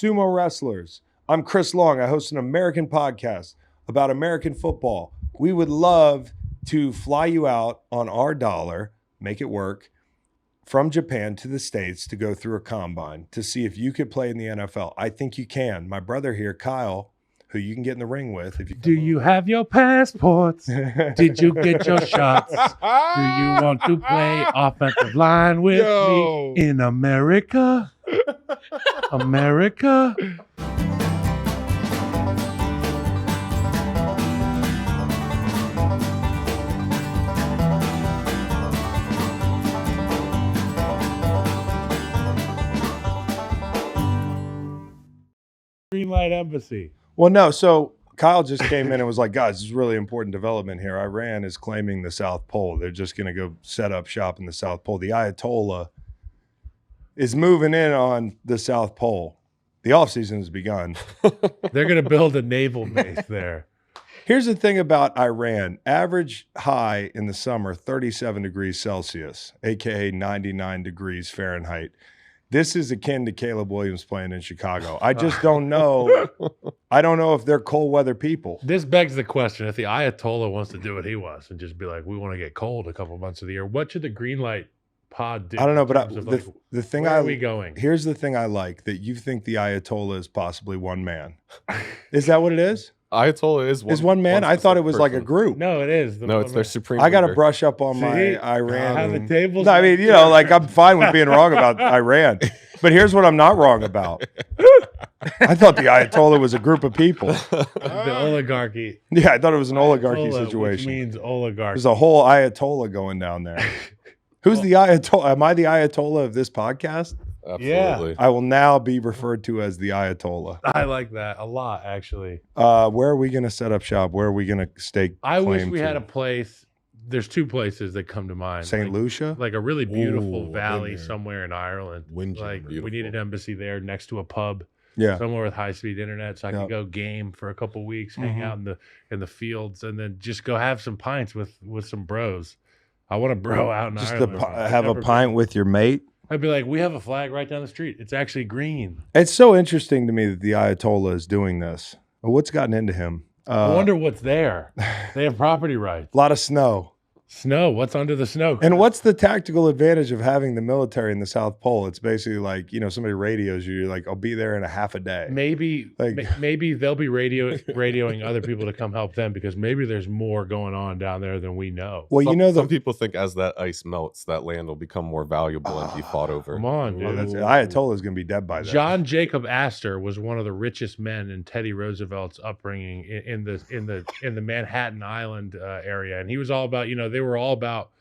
sumo wrestlers. I'm Chris Long. I host an American podcast about American football. We would love to fly you out on our dollar, make it work, from Japan to the States to go through a combine to see if you could play in the NFL. I think you can. My brother here, Kyle, who you can get in the ring with. If you Do you have your passports? Did you get your shots? Do you want to play offensive line with me in America? America? Green Light Embassy. Well, no. So Kyle just came in and was like, guys, this is really important development here. Iran is claiming the South Pole. They're just going to go set up shop in the South Pole. The Ayatollah is moving in on the South Pole. The offseason has begun. They're going to build a naval base there. Here's the thing about Iran. Average high in the summer, 37 degrees Celsius, a.k.a. 99 degrees Fahrenheit. This is akin to Caleb Williams playing in Chicago. I just don't know. I don't know if they're cold weather people. This begs the question, if the Ayatollah wants to do what he wants and just be like, we want to get cold a couple months of the year, what should the Green Light pod do? I don't know, but the thing where are we going? Here's the thing I like, that you think the Ayatollah is possibly one man. Is that what it is? Ayatollah is one man? I thought it was like a group. No, it is. No, it's their supreme I got to leader. brush up on my Iran. How the tables. No, I mean, like I'm fine with being wrong about Iran. But here's what I'm not wrong about. I thought the Ayatollah was a group of people. The oligarchy. Yeah, I thought it was an oligarchy situation. Which means oligarchy. There's a whole Ayatollah going down there. Who's the Ayatollah? Am I the Ayatollah of this podcast? Absolutely. Yeah. I will now be referred to as the Ayatollah. I like that a lot, actually. Where are we going to set up shop? Where are we going to stake I wish claim we to? had a place. There's two places that come to mind. St. Lucia? Like a really beautiful Ooh, valley been there. somewhere in Ireland. Windjammer, Like we beautiful. need an embassy there next to a pub. Yeah. Somewhere with high-speed internet, so I Yep. could go game for a couple weeks, hang out in the fields, and then just go have some pints with some bros. I want to bro out in Just Ireland. have a pint with your mate. I'd be like, we have a flag right down the street. It's actually green. It's so interesting to me that the Ayatollah is doing this. What's gotten into him? I wonder what's there. They have property rights. A lot of snow. Snow. What's under the snow? And what's the tactical advantage of having the military in the South Pole? It's basically like, somebody radios you, you're like, I'll be there in a half a day. Maybe maybe they'll be radioing other people to come help them, because maybe there's more going on down there than we know. Well, Some people think as that ice melts, that land will become more valuable and be fought over. Come on, dude. Ayatollah is going to be dead by then. John Jacob Astor was one of the richest men in Teddy Roosevelt's upbringing in the Manhattan Island area, and he was all about, they were all about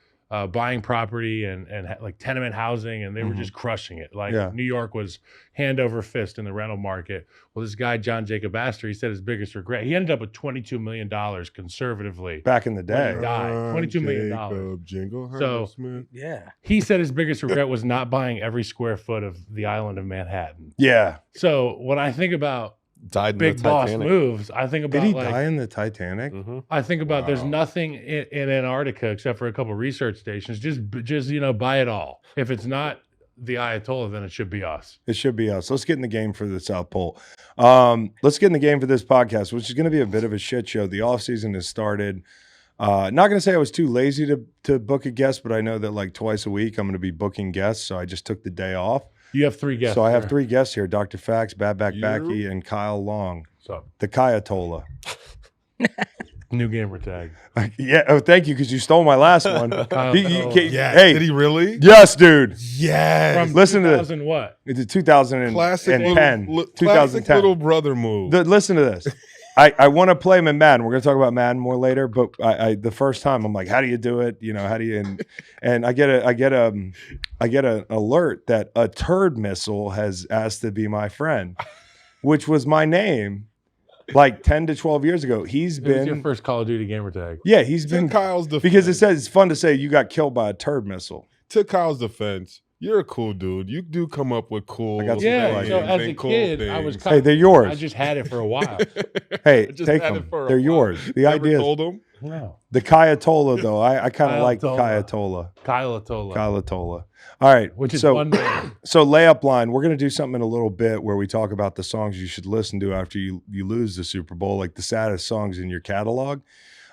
buying property and like tenement housing, and they were just crushing it. Like New York was hand over fist in the rental market. Well, this guy John Jacob Astor, he said his biggest regret, he ended up with $22 million conservatively Back in the day. when he died. $22 million. Jingle So- Smith. Yeah. He said his biggest regret was not buying every square foot of the island of Manhattan. Yeah. So when I think about Died in big the boss Titanic. moves, I think about Did he like die in the Titanic? Mhm. I think about there's Wow. nothing in Antarctica except for a couple research stations. Just buy it all. If it's not the Ayatollah, then it should be us. It should be us. Let's get in the game for the South Pole. Let's get in the game for this podcast, which is going to be a bit of a shit show. The offseason has started. Not going to say I was too lazy to book a guest, but I know that like twice a week I'm going to be booking guests, so I just took the day off. You have three guests. So I have there. 3 guests here: Dr. Fax, Bad Back You? Badke, and Kyle Long, So the Kayatollah. new gamer tag. Yeah. Oh, thank you, because you stole my last one. Kyle Tollah. Yeah. Hey, Did he really? yes, dude. Yes. From Listen to this. 2000 what? It's 2010. Classic Classic classic little brother move. Listen to this. I want to play him in Madden. We're going to talk about Madden more later, but I the first time I'm like, how do you do it? How do you and I get an alert that a turd missile has asked to be my friend, which was my name like 10 to 12 years ago. He's It was your been first Call of Duty gamer tag. yeah, he's To been Kyle's defense, because it says it's fun to say you got killed by a turd missile. to Kyle's defense, you're a cool dude. You do come up with cool. I got some Yeah. like So it. as a and cool kid, I was. things. Hey, they're yours. I just had it for a while. Hey, I just take had them. it for a They're while. yours. The Never idea is told him. No. The Kayatola, though. I kind of like Kayatola. Kayatola. Kyle Kayatola. All right. Which is so, one name. So layup line, we're going to do something in a little bit where we talk about the songs you should listen to after you lose the Super Bowl, like the saddest songs in your catalog.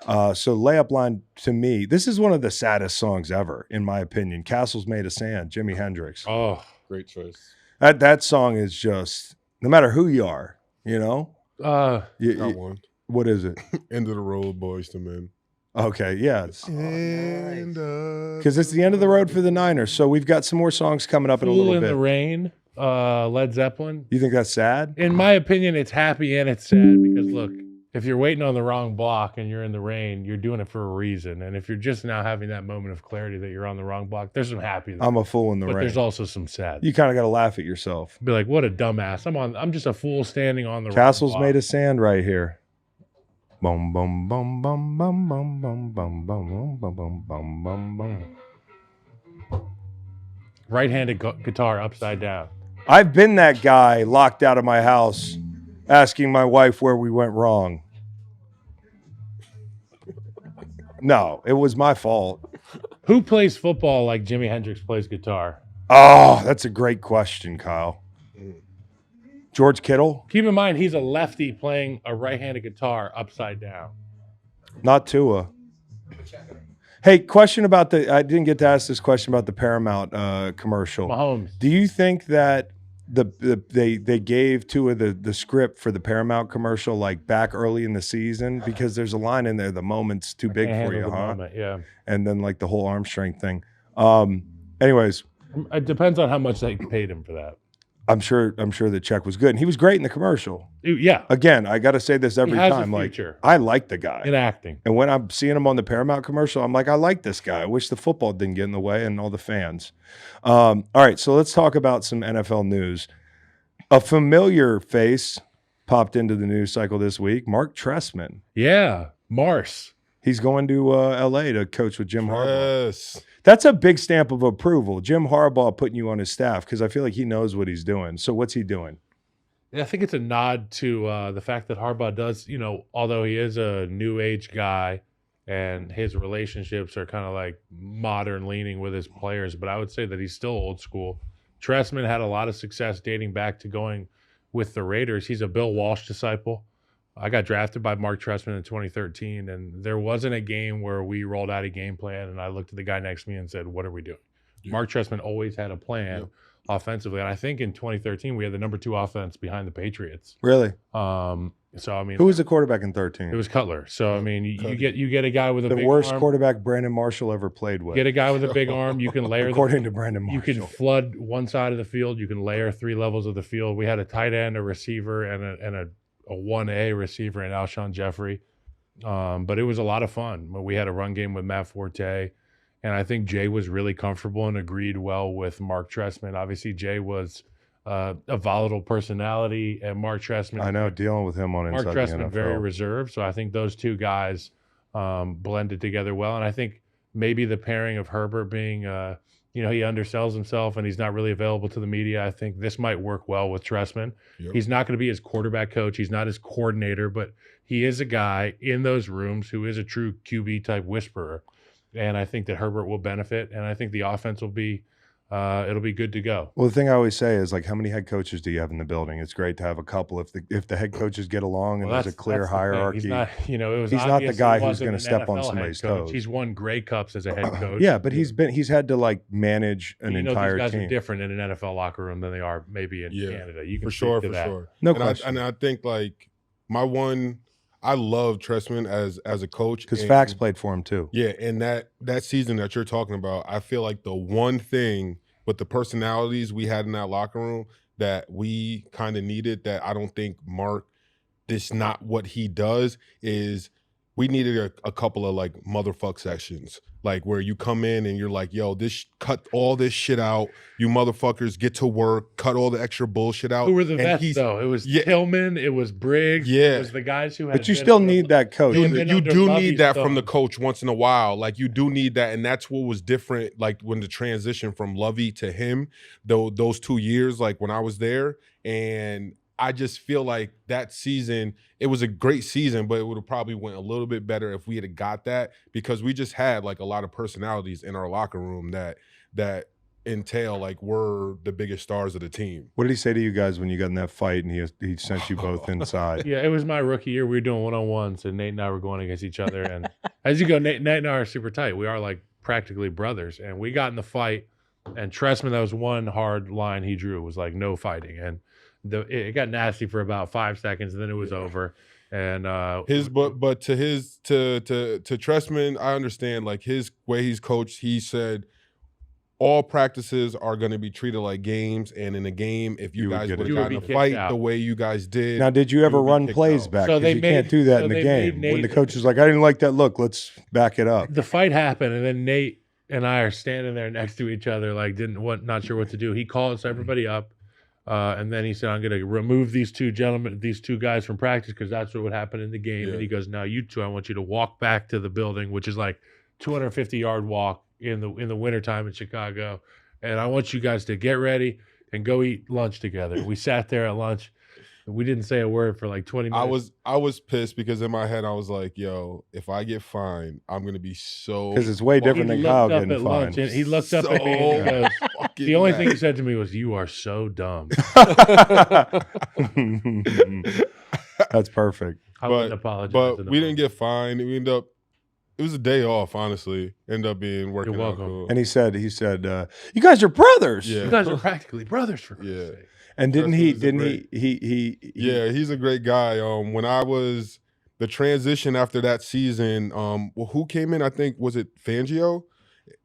So layup line, to me, this is one of the saddest songs ever, in my opinion. Castles Made of Sand, Jimi Hendrix. Oh, Great choice. That song is just, no matter who you are, you know? Got one. What is it? End of the road, Boys to Men. Okay, yeah. Because Nice. it's the end of the road for the Niners. So we've got some more songs coming up in a Fool little in bit. the Rain, Led Zeppelin. You think that's sad? In my opinion, it's happy and it's sad because look, if you're waiting on the wrong block and you're in the rain, you're doing it for a reason. And if you're just now having that moment of clarity that you're on the wrong block, there's some happy there. I'm a fool in the But rain. there's also some sad. You kind of got to laugh at yourself. Be like, what a dumbass. I'm just a fool standing on the Castles wrong block. Made of Sand right here. Bum bum bum bum bum bum bum bum bum bum bum bum bum bum. Right-handed guitar upside down. I've been that guy locked out of my house asking my wife where we went wrong. No, it was my fault. Who plays football like Jimi Hendrix plays guitar? Oh, that's a great question, Kyle. George Kittle? Keep in mind, he's a lefty playing a right-handed guitar upside down. Not Tua. Hey, question about I didn't get to ask this question about the Paramount commercial. Mahomes. Do you think that they gave Tua the script for the Paramount commercial like back early in the season? Because there's a line in there, the moment's too big Can't for you, handle the huh? moment, yeah. And then like the whole arm strength thing. Anyways, It depends on how much they paid him for that. I'm sure the check was good. And he was great in the commercial. Yeah, Again, I got to say this every he has time. a Like, future I like the guy. in acting. And when I'm seeing him on the Paramount commercial, I'm like, I like this guy. I wish the football didn't get in the way and all the fans. All right, so let's talk about some NFL news. A familiar face popped into the news cycle this week, Marc Trestman. Yeah, Mars. He's going to L.A. to coach with Jim Harbaugh. Yes. That's a big stamp of approval. Jim Harbaugh putting you on his staff because I feel like he knows what he's doing. So what's he doing? Yeah, I think it's a nod to the fact that Harbaugh does, although he is a new age guy and his relationships are kind of like modern leaning with his players, but I would say that he's still old school. Trestman had a lot of success dating back to going with the Raiders. He's a Bill Walsh disciple. I got drafted by Marc Trestman in 2013, and there wasn't a game where we rolled out a game plan, and I looked at the guy next to me and said, what are we doing? Yeah. Marc Trestman always had a plan offensively, and I think in 2013 we had the number 2 offense behind the Patriots. Really? So, I mean, Who was the quarterback in 13? it was Cutler. So, I mean, you get a guy with a the big worst arm. quarterback Brandon Marshall ever played with. Get a guy with a big arm. You can layer According to Brandon You Marshall. can flood one side of the field. You can layer 3 levels of the field. We had a tight end, a receiver, and a 1A receiver in Alshon Jeffrey. But it was a lot of fun. We had a run game with Matt Forte, and I think Jay was really comfortable and agreed well with Marc Trestman. Obviously, Jay was a volatile personality, and Marc Trestman. I know, dealing with him on Marc Inside the Trestman NFL. very reserved. So I think those two guys blended together well, and I think maybe the pairing of Herbert being he undersells himself and he's not really available to the media. I think this might work well with Trestman. Yep. He's not going to be his quarterback coach. He's not his coordinator, but he is a guy in those rooms who is a true QB type whisperer. And I think that Herbert will benefit. And I think the offense will be, it'll be good to go. Well, the thing I always say is, like, how many head coaches do you have in the building? It's great to have a couple. If the head coaches get along and Well, there's a clear that's the thing. hierarchy. He's not, it was he's not the obvious guy he who's wasn't gonna an step on NFL head somebody's coach. toes. He's won Grey Cups as a head coach. Yeah, but he's had to like manage an entire these guys team. are different in an NFL locker room than they are maybe in Canada. You can For speak sure, to for that. sure. No and question. I think like I love Trestman as a coach Because and- Fax played for him too. Yeah, and that season that you're talking about, I feel like the one thing with the personalities we had in that locker room that we kind of needed, that I don't think Mark, this not what he does, is we needed a couple of like motherfuck sessions, like where you come in and you're like, yo, cut all this shit out, you motherfuckers get to work, cut all the extra bullshit out. Who were the And vets he's- though? It was Yeah. Tillman, it was Briggs, Yeah. it was the guys who had. But you been still under- need that coach. You- You, been you under do Lovey's need that from the thumb. coach once in a while. Like you do need that, and that's what was different. Like when the transition from Lovey to him, though those 2 years, like when I was there, and I just feel like that season, it was a great season, but it would have probably went a little bit better if we had got that, because we just had like a lot of personalities in our locker room that entail like we're the biggest stars of the team. What did he say to you guys when you got in that fight and he sent you both inside? Yeah, it was my rookie year. We were doing one-on-ones, and Nate and I were going against each other. And as you go, Nate and I are super tight. We are like practically brothers. And we got in the fight, and Trestman, that was one hard line he drew, was like no fighting. And it got nasty for about 5 seconds, and then it was over. And but to Trestman, I understand like his way he's coached. He said all practices are going to be treated like games, and in a game, if you guys would have gotten a fight the way you guys did. Now, did you ever run plays back? So you can't do that in the game. When the coach is like, I didn't like that look, let's back it up. The fight happened, and then Nate and I are standing there next to each other, like not sure what to do. He calls everybody up, and then he said, I'm going to remove these two guys from practice because that's what would happen in the game. Yeah. And he goes, now you two, I want you to walk back to the building, which is like 250-yard walk in the wintertime in Chicago, and I want you guys to get ready and go eat lunch together. We sat there at lunch. We didn't say a word for like 20 minutes. I was pissed because in my head I was like, yo, if I get fined, I'm gonna be so, because it's way different than Kyle getting fined. And he looked up at me and he goes, the only thing he said to me was, you are so dumb. That's perfect. I wouldn't apologize. But we didn't get fined. We ended up, it was a day off, honestly. Ended up being working. You're welcome. Cool. And he said, you guys are brothers. Yeah. You guys are practically brothers for Christ's sake. And didn't he? Yeah, he's a great guy. When I was the transition after that season, who came in? I think was it Fangio,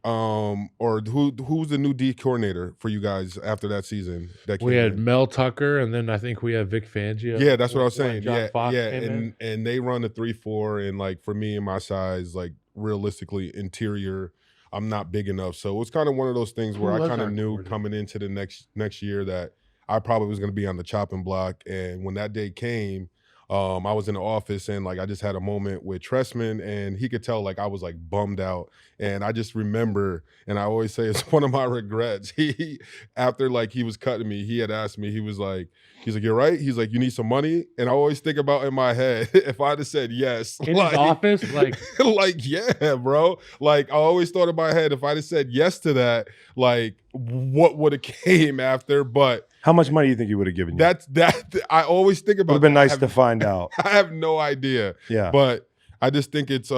or who was the new D coordinator for you guys after that season? We had Mel Tucker, and then I think we had Vic Fangio. Yeah, that's what I was saying. John Fox and they run the 3-4, and like for me and my size, like realistically interior, I'm not big enough. So it was kind of one of those things where I kind of knew coming into the next year that I probably was going to be on the chopping block. And when that day came, I was in the office, and like I just had a moment with Trestman, and he could tell like I was like bummed out. And I just remember, and I always say it's one of my regrets. He after like he was cutting me, he had asked me, he's like, you're right. He's like, you need some money? And I always think about in my head, if I'd have said yes. In his office? Like yeah, bro. Like I always thought in my head, if I'd have said yes to that, like what would have came after? But how much money do you think he would have given you? That I always think about. Would have been nice to find out. I have no idea. Yeah. But I just think it's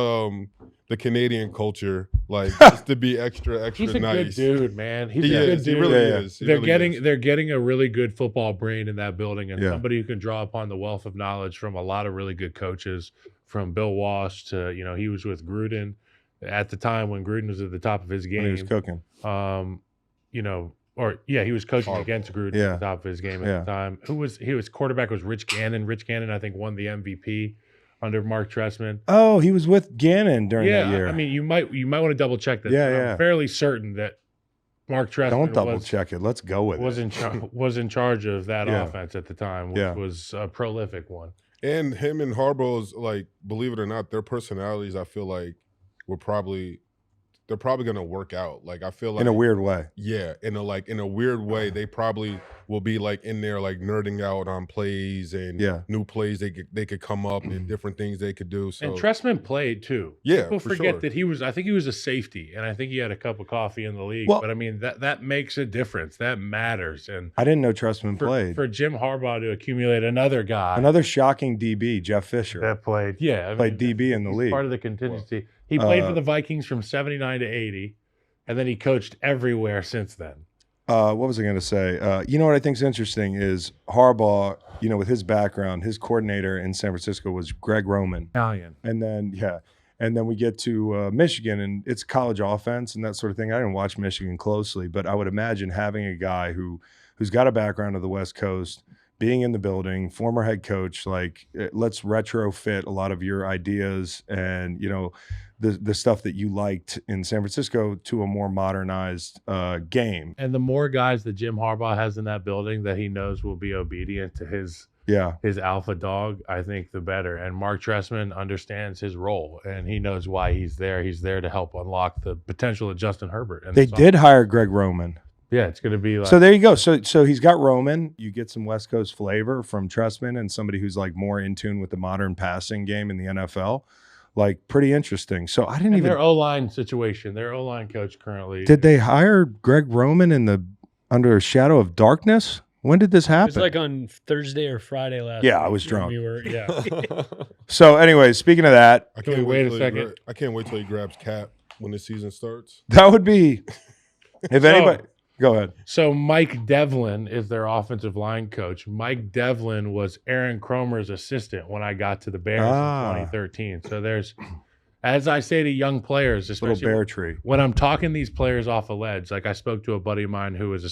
the Canadian culture, like just to be extra He's a nice. Good dude, man. He's a good dude. He really is. They're getting a really good football brain in that building, and somebody who can draw upon the wealth of knowledge from a lot of really good coaches, from Bill Walsh to, he was with Gruden at the time when Gruden was at the top of his game. When he was cooking. He was coaching against Gruden at the top of his game at the time. His quarterback was Rich Gannon. Rich Gannon, I think, won the MVP under Marc Trestman. Oh, he was with Gannon during that year. I mean, you might want to double check that. Yeah. I'm fairly certain that Marc Trestman Don't double check it. Let's go with it. Was in charge of that offense at the time, which was a prolific one. And him and Harbaugh's, like, believe it or not, their personalities, I feel like, they're probably gonna work out. Like I feel like in a weird way. Yeah, in a weird way, they probably will be like in there like nerding out on plays and new plays they could come up and different things they could do. So and Trestman played too. Yeah, people forget that I think he was a safety, and I think he had a cup of coffee in the league. But I mean that makes a difference. That matters. And I didn't know Trestman played. For Jim Harbaugh to accumulate another shocking DB, Jeff Fisher, that played. Yeah, played DB in the league. Part of the contingency. Well, he played for the Vikings from 79 to 80, and then he coached everywhere since then. What was I going to say? You know what I think is interesting is Harbaugh, with his background, his coordinator in San Francisco was Greg Roman. Italian. And then we get to Michigan, and it's college offense and that sort of thing. I didn't watch Michigan closely, but I would imagine having a guy who's got a background of the West Coast, being in the building, former head coach, like let's retrofit a lot of your ideas and, the stuff that you liked in San Francisco to a more modernized game. And the more guys that Jim Harbaugh has in that building that he knows will be obedient to his alpha dog, I think the better. And Marc Trestman understands his role, and he knows why he's there. He's there to help unlock the potential of Justin Herbert. They did hire Greg Roman. Yeah, it's going to be like. So there you go. So he's got Roman. You get some West Coast flavor from Trestman and somebody who's like more in tune with the modern passing game in the NFL. Like pretty interesting. So I didn't and even. their O-line situation. Their O-line coach currently. Did they hire Greg Roman under a shadow of darkness? When did this It happen? was like on Thursday or Friday last Yeah, week I was when drunk. We were, yeah. So, anyways, speaking of that, I Can we can't wait a till second? I can't wait till he grabs Cap when the season starts. that would be if anybody. Go ahead. So Mike Devlin is their offensive line coach. Mike Devlin was Aaron Cromer's assistant when I got to the Bears in 2013. So there's, as I say to young players, Little especially bear tree. when I'm talking these players off a ledge, like I spoke to a buddy of mine who was the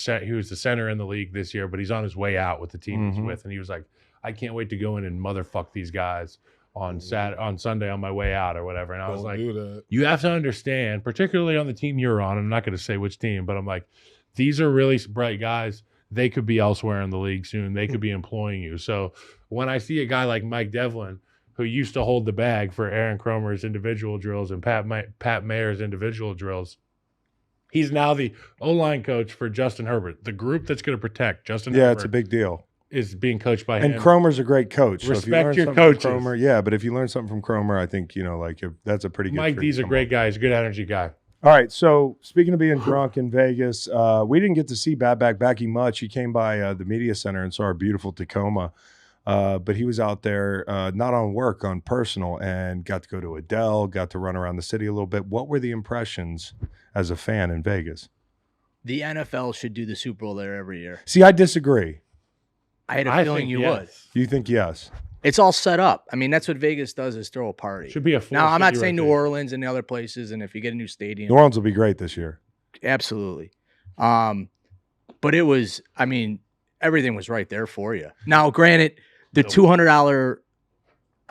center in the league this year, but he's on his way out with the team he's with, and he was like, "I can't wait to go in and motherfuck these guys on Sunday on my way out or whatever." And I was Don't like, do that. "You have to understand, particularly on the team you're on. I'm not going to say which team, but I'm like, these are really bright guys. They could be elsewhere in the league soon. They could be employing you." So when I see a guy like Mike Devlin, who used to hold the bag for Aaron Cromer's individual drills and Pat Mayer's individual drills, he's now the O-line coach for Justin Herbert. The group that's going to protect Justin Herbert It's a big deal. is being coached by him. And Cromer's a great coach. Respect so if you learn your something from coaches. Cromer, yeah, but if you learn something from Cromer, I think, that's a pretty good Mike tree D's to a come great up. guy. He's a good energy guy. All right, so speaking of being drunk in Vegas, we didn't get to see Bad Back Badke much. He came by the media center and saw our beautiful Tacoma, but he was out there not on work, on personal, and got to go to Adele, got to run around the city a little bit. What were the impressions as a fan in Vegas? The NFL should do the Super Bowl there every year. See, I disagree. I had a I feeling think you yes. would. You think yes? It's all set up. I mean, that's what Vegas does, is throw a party. Should be a Now, I'm not city saying right New there. Orleans and the other places, and if you get a new stadium, New Orleans will be great this year. absolutely. But it was, I mean, everything was right there for you. Now, granted, the $200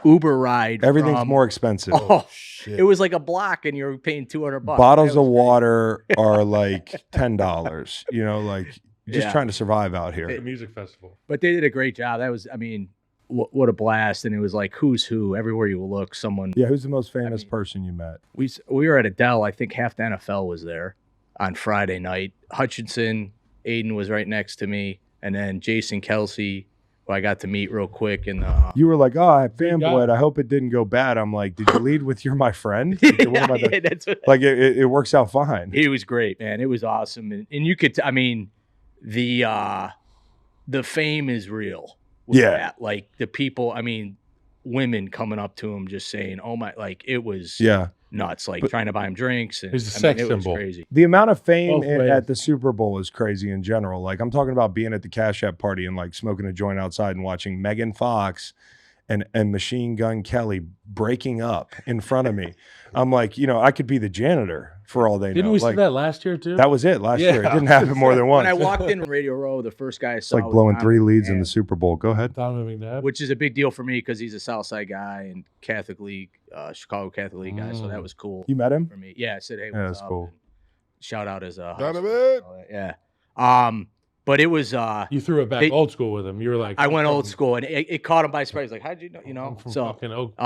Uber ride, Everything's from- more expensive. Oh, Shit. it was like a block, and you're paying $200. Bottles That of was great. water are like $10. Like just Yeah. trying to survive out here. The music festival. But they did a great job. That was, I mean, what a blast! And it was like who's who everywhere you look. Someone. Yeah, who's the most famous mean- person you met? We were at Adele. I think half the NFL was there on Friday night. Hutchinson, Aiden was right next to me, and then Jason Kelsey, who I got to meet real quick. And You were like, "Oh, I guy. fanboyed. I hope it didn't go bad." I'm like, "Did you lead with "You're my friend"? What about that? that's what, Like it works out fine. it was great, man. It was awesome, and you could. I mean, the fame is real. with Yeah. that. Like the people. I mean, women coming up to him just saying, "Oh my!" Like it was. Yeah. Nuts, like But- trying to buy him drinks. And, He's a I sex mean, it was symbol. crazy. The amount of fame Both ways. at the Super Bowl is crazy in general. Like I'm talking about being at the Cash App party and like smoking a joint outside and watching Megan Fox and Machine Gun Kelly breaking up in front of me. I'm like, I could be the janitor for all they know. Didn't we see Like, that last year too? that was it last Yeah. year. It didn't happen more than once. When I walked in Radio Row, the first guy I It's saw like was blowing Donovan 3 leads in McNabb, the Super Bowl. Go ahead. Donovan McNabb. which is a big deal for me because he's a Southside guy and Catholic League, Chicago Catholic League guy. So that was cool You met him? for me. Yeah, I said, "Hey, what's Yeah, that's up?" cool. And shout out as a Donovan! yeah. But it was You threw it back They- old school with him. You were like, I went I'm old from- school and it caught him by surprise. Like, how'd you know? I'm from So. fucking Oak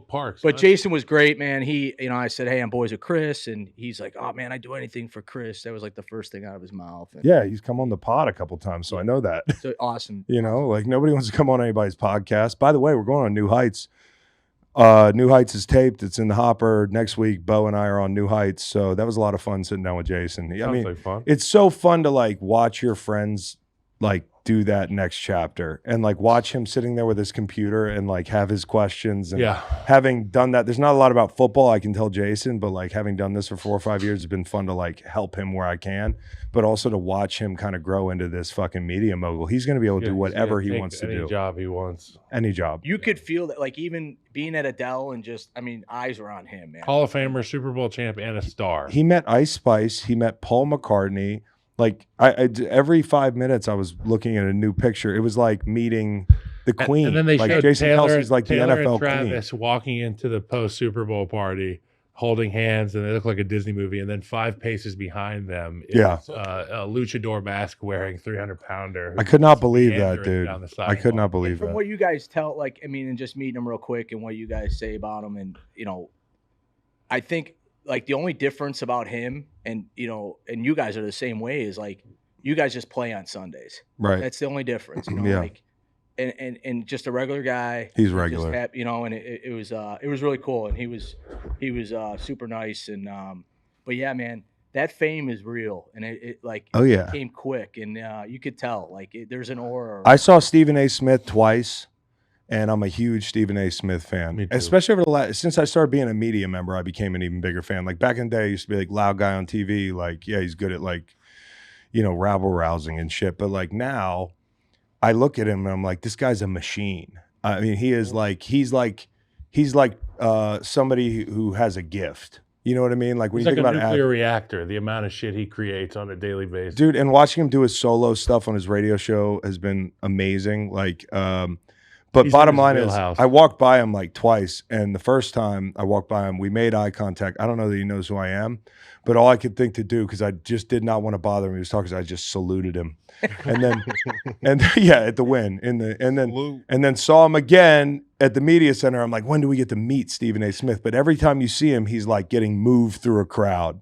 Park. But son. Jason was great, man. He, I said, "Hey, I'm boys with Chris," and he's like, "Oh man, I do anything for Chris." That was like the first thing out of his mouth. And Yeah, he's come on the pod a couple times, so I know that. so awesome. Like nobody wants to come on anybody's podcast. By the way, we're going on New Heights. New Heights is taped. It's in the hopper next week. Bo and I are on New Heights, so that was a lot of fun sitting down with Jason. I Sounds mean, like fun. it's so fun to like watch your friends like do that next chapter and like watch him sitting there with his computer and like have his questions and Yeah. having done that. There's not a lot about football, I can tell Jason, but like having done this for 4 or 5 years, it's been fun to like help him where I can, but also to watch him kind of grow into this fucking media mogul. He's going to be able to do He's whatever gonna he take wants to any do. job he wants. Any job. You could feel that, like even being at Adele and just, eyes were on him, man. Hall of Famer, Super Bowl champ, and a star. He met Ice Spice. He met Paul McCartney. Like every 5 minutes, I was looking at a new picture. It was like meeting the Queen. And then they like showed Jason Taylor, Kelsey's like the Taylor NFL and Travis Queen. walking into the post Super Bowl party, holding hands, and they look like a Disney movie. And then 5 paces behind them is Yeah. a luchador mask wearing 300-pounder. I could not believe that, meandering dude. down the I could not sidewalk. believe From that. what you guys tell, and just meeting him real quick and what you guys say about him, and I think like the only difference about him and and you guys are the same way is like you guys just play on Sundays. Right. That's the only difference. Yeah. Like and just a regular guy. He's just regular. and it was really cool, and he was super nice, and but yeah, man, that fame is real, and it came quick, and you could tell like there's an aura. I saw Stephen A. Smith twice, and I'm a huge Stephen A. Smith fan. Me too. Especially over the since I started being a media member, I became an even bigger fan. Like back in the day, I used to be like loud guy on TV, like yeah, he's good at like rabble rousing and shit. But like now, I look at him and I'm like, this guy's a machine. I mean, he's like somebody who has a gift. You know what I mean? Like when He's you like think a about nuclear reactor, the amount of shit he creates on a daily basis. dude, and watching him do his solo stuff on his radio show has been amazing. Like, but He's bottom in his line is, wheelhouse. I walked by him like twice, and the first time I walked by him, we made eye contact. I don't know that he knows who I am, but all I could think to do, because I just did not want to bother him, he was talking, so I just saluted him, and then, at the win, and then saw him again at the media center. I'm like, when do we get to meet Stephen A. Smith? But every time you see him, he's like getting moved through a crowd,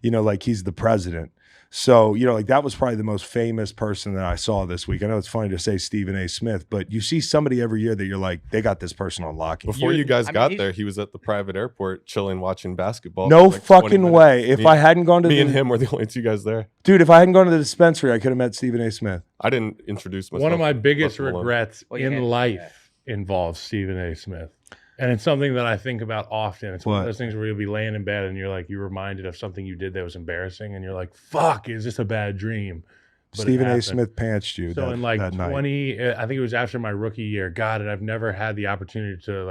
like he's the president. So, like that was probably the most famous person that I saw this week. I know it's funny to say Stephen A. Smith, but you see somebody every year that you're like, they got this person on lock. Before you guys got there, he was at the private airport chilling, watching basketball. No for like 20 fucking minutes. way. If I hadn't gone to me and him were the only two guys there. Dude, if I hadn't gone to the dispensary, I could have met Stephen A. Smith. I didn't introduce myself. One of my biggest Left him alone. regrets Well, you in had to do life involves Stephen A. Smith. And it's something that I think about often. It's one What? of those things where you'll be laying in bed and you're reminded of something you did that was embarrassing, and you're like, fuck, is this a bad dream? But it Stephen A. happened. Smith pantsed you So that, in like that night. 20, I think it was after my rookie year. God, and I've never had the opportunity to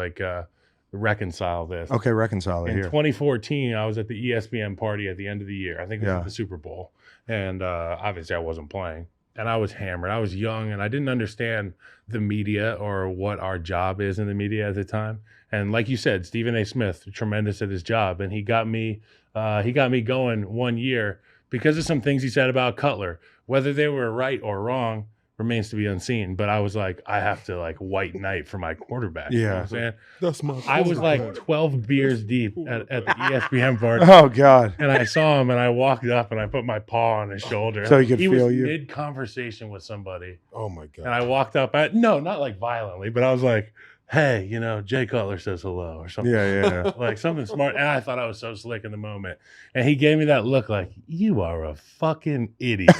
reconcile this. Okay, reconcile it In here. 2014, I was at the ESPN party at the end of the year. I think it was Yeah. at the Super Bowl. And obviously I wasn't playing. And I was hammered. I was young, and I didn't understand the media or what our job is in the media at the time. And like you said, Stephen A. Smith, tremendous at his job. And he got me going one year because of some things he said about Cutler. Whether they were right or wrong remains to be unseen. But I was like, I have to like white knight for my quarterback. You know what I'm saying? That's my. I was like 12 beers deep at the ESPN party. Oh, God. And I saw him, and I walked up and I put my paw on his shoulder. So he could feel was you? mid-conversation with somebody. Oh my god. And I walked up, no, not like violently, but I was like, hey, Jay Cutler says hello or something. Yeah. Like something smart. And I thought I was so slick in the moment. And he gave me that look like, you are a fucking idiot.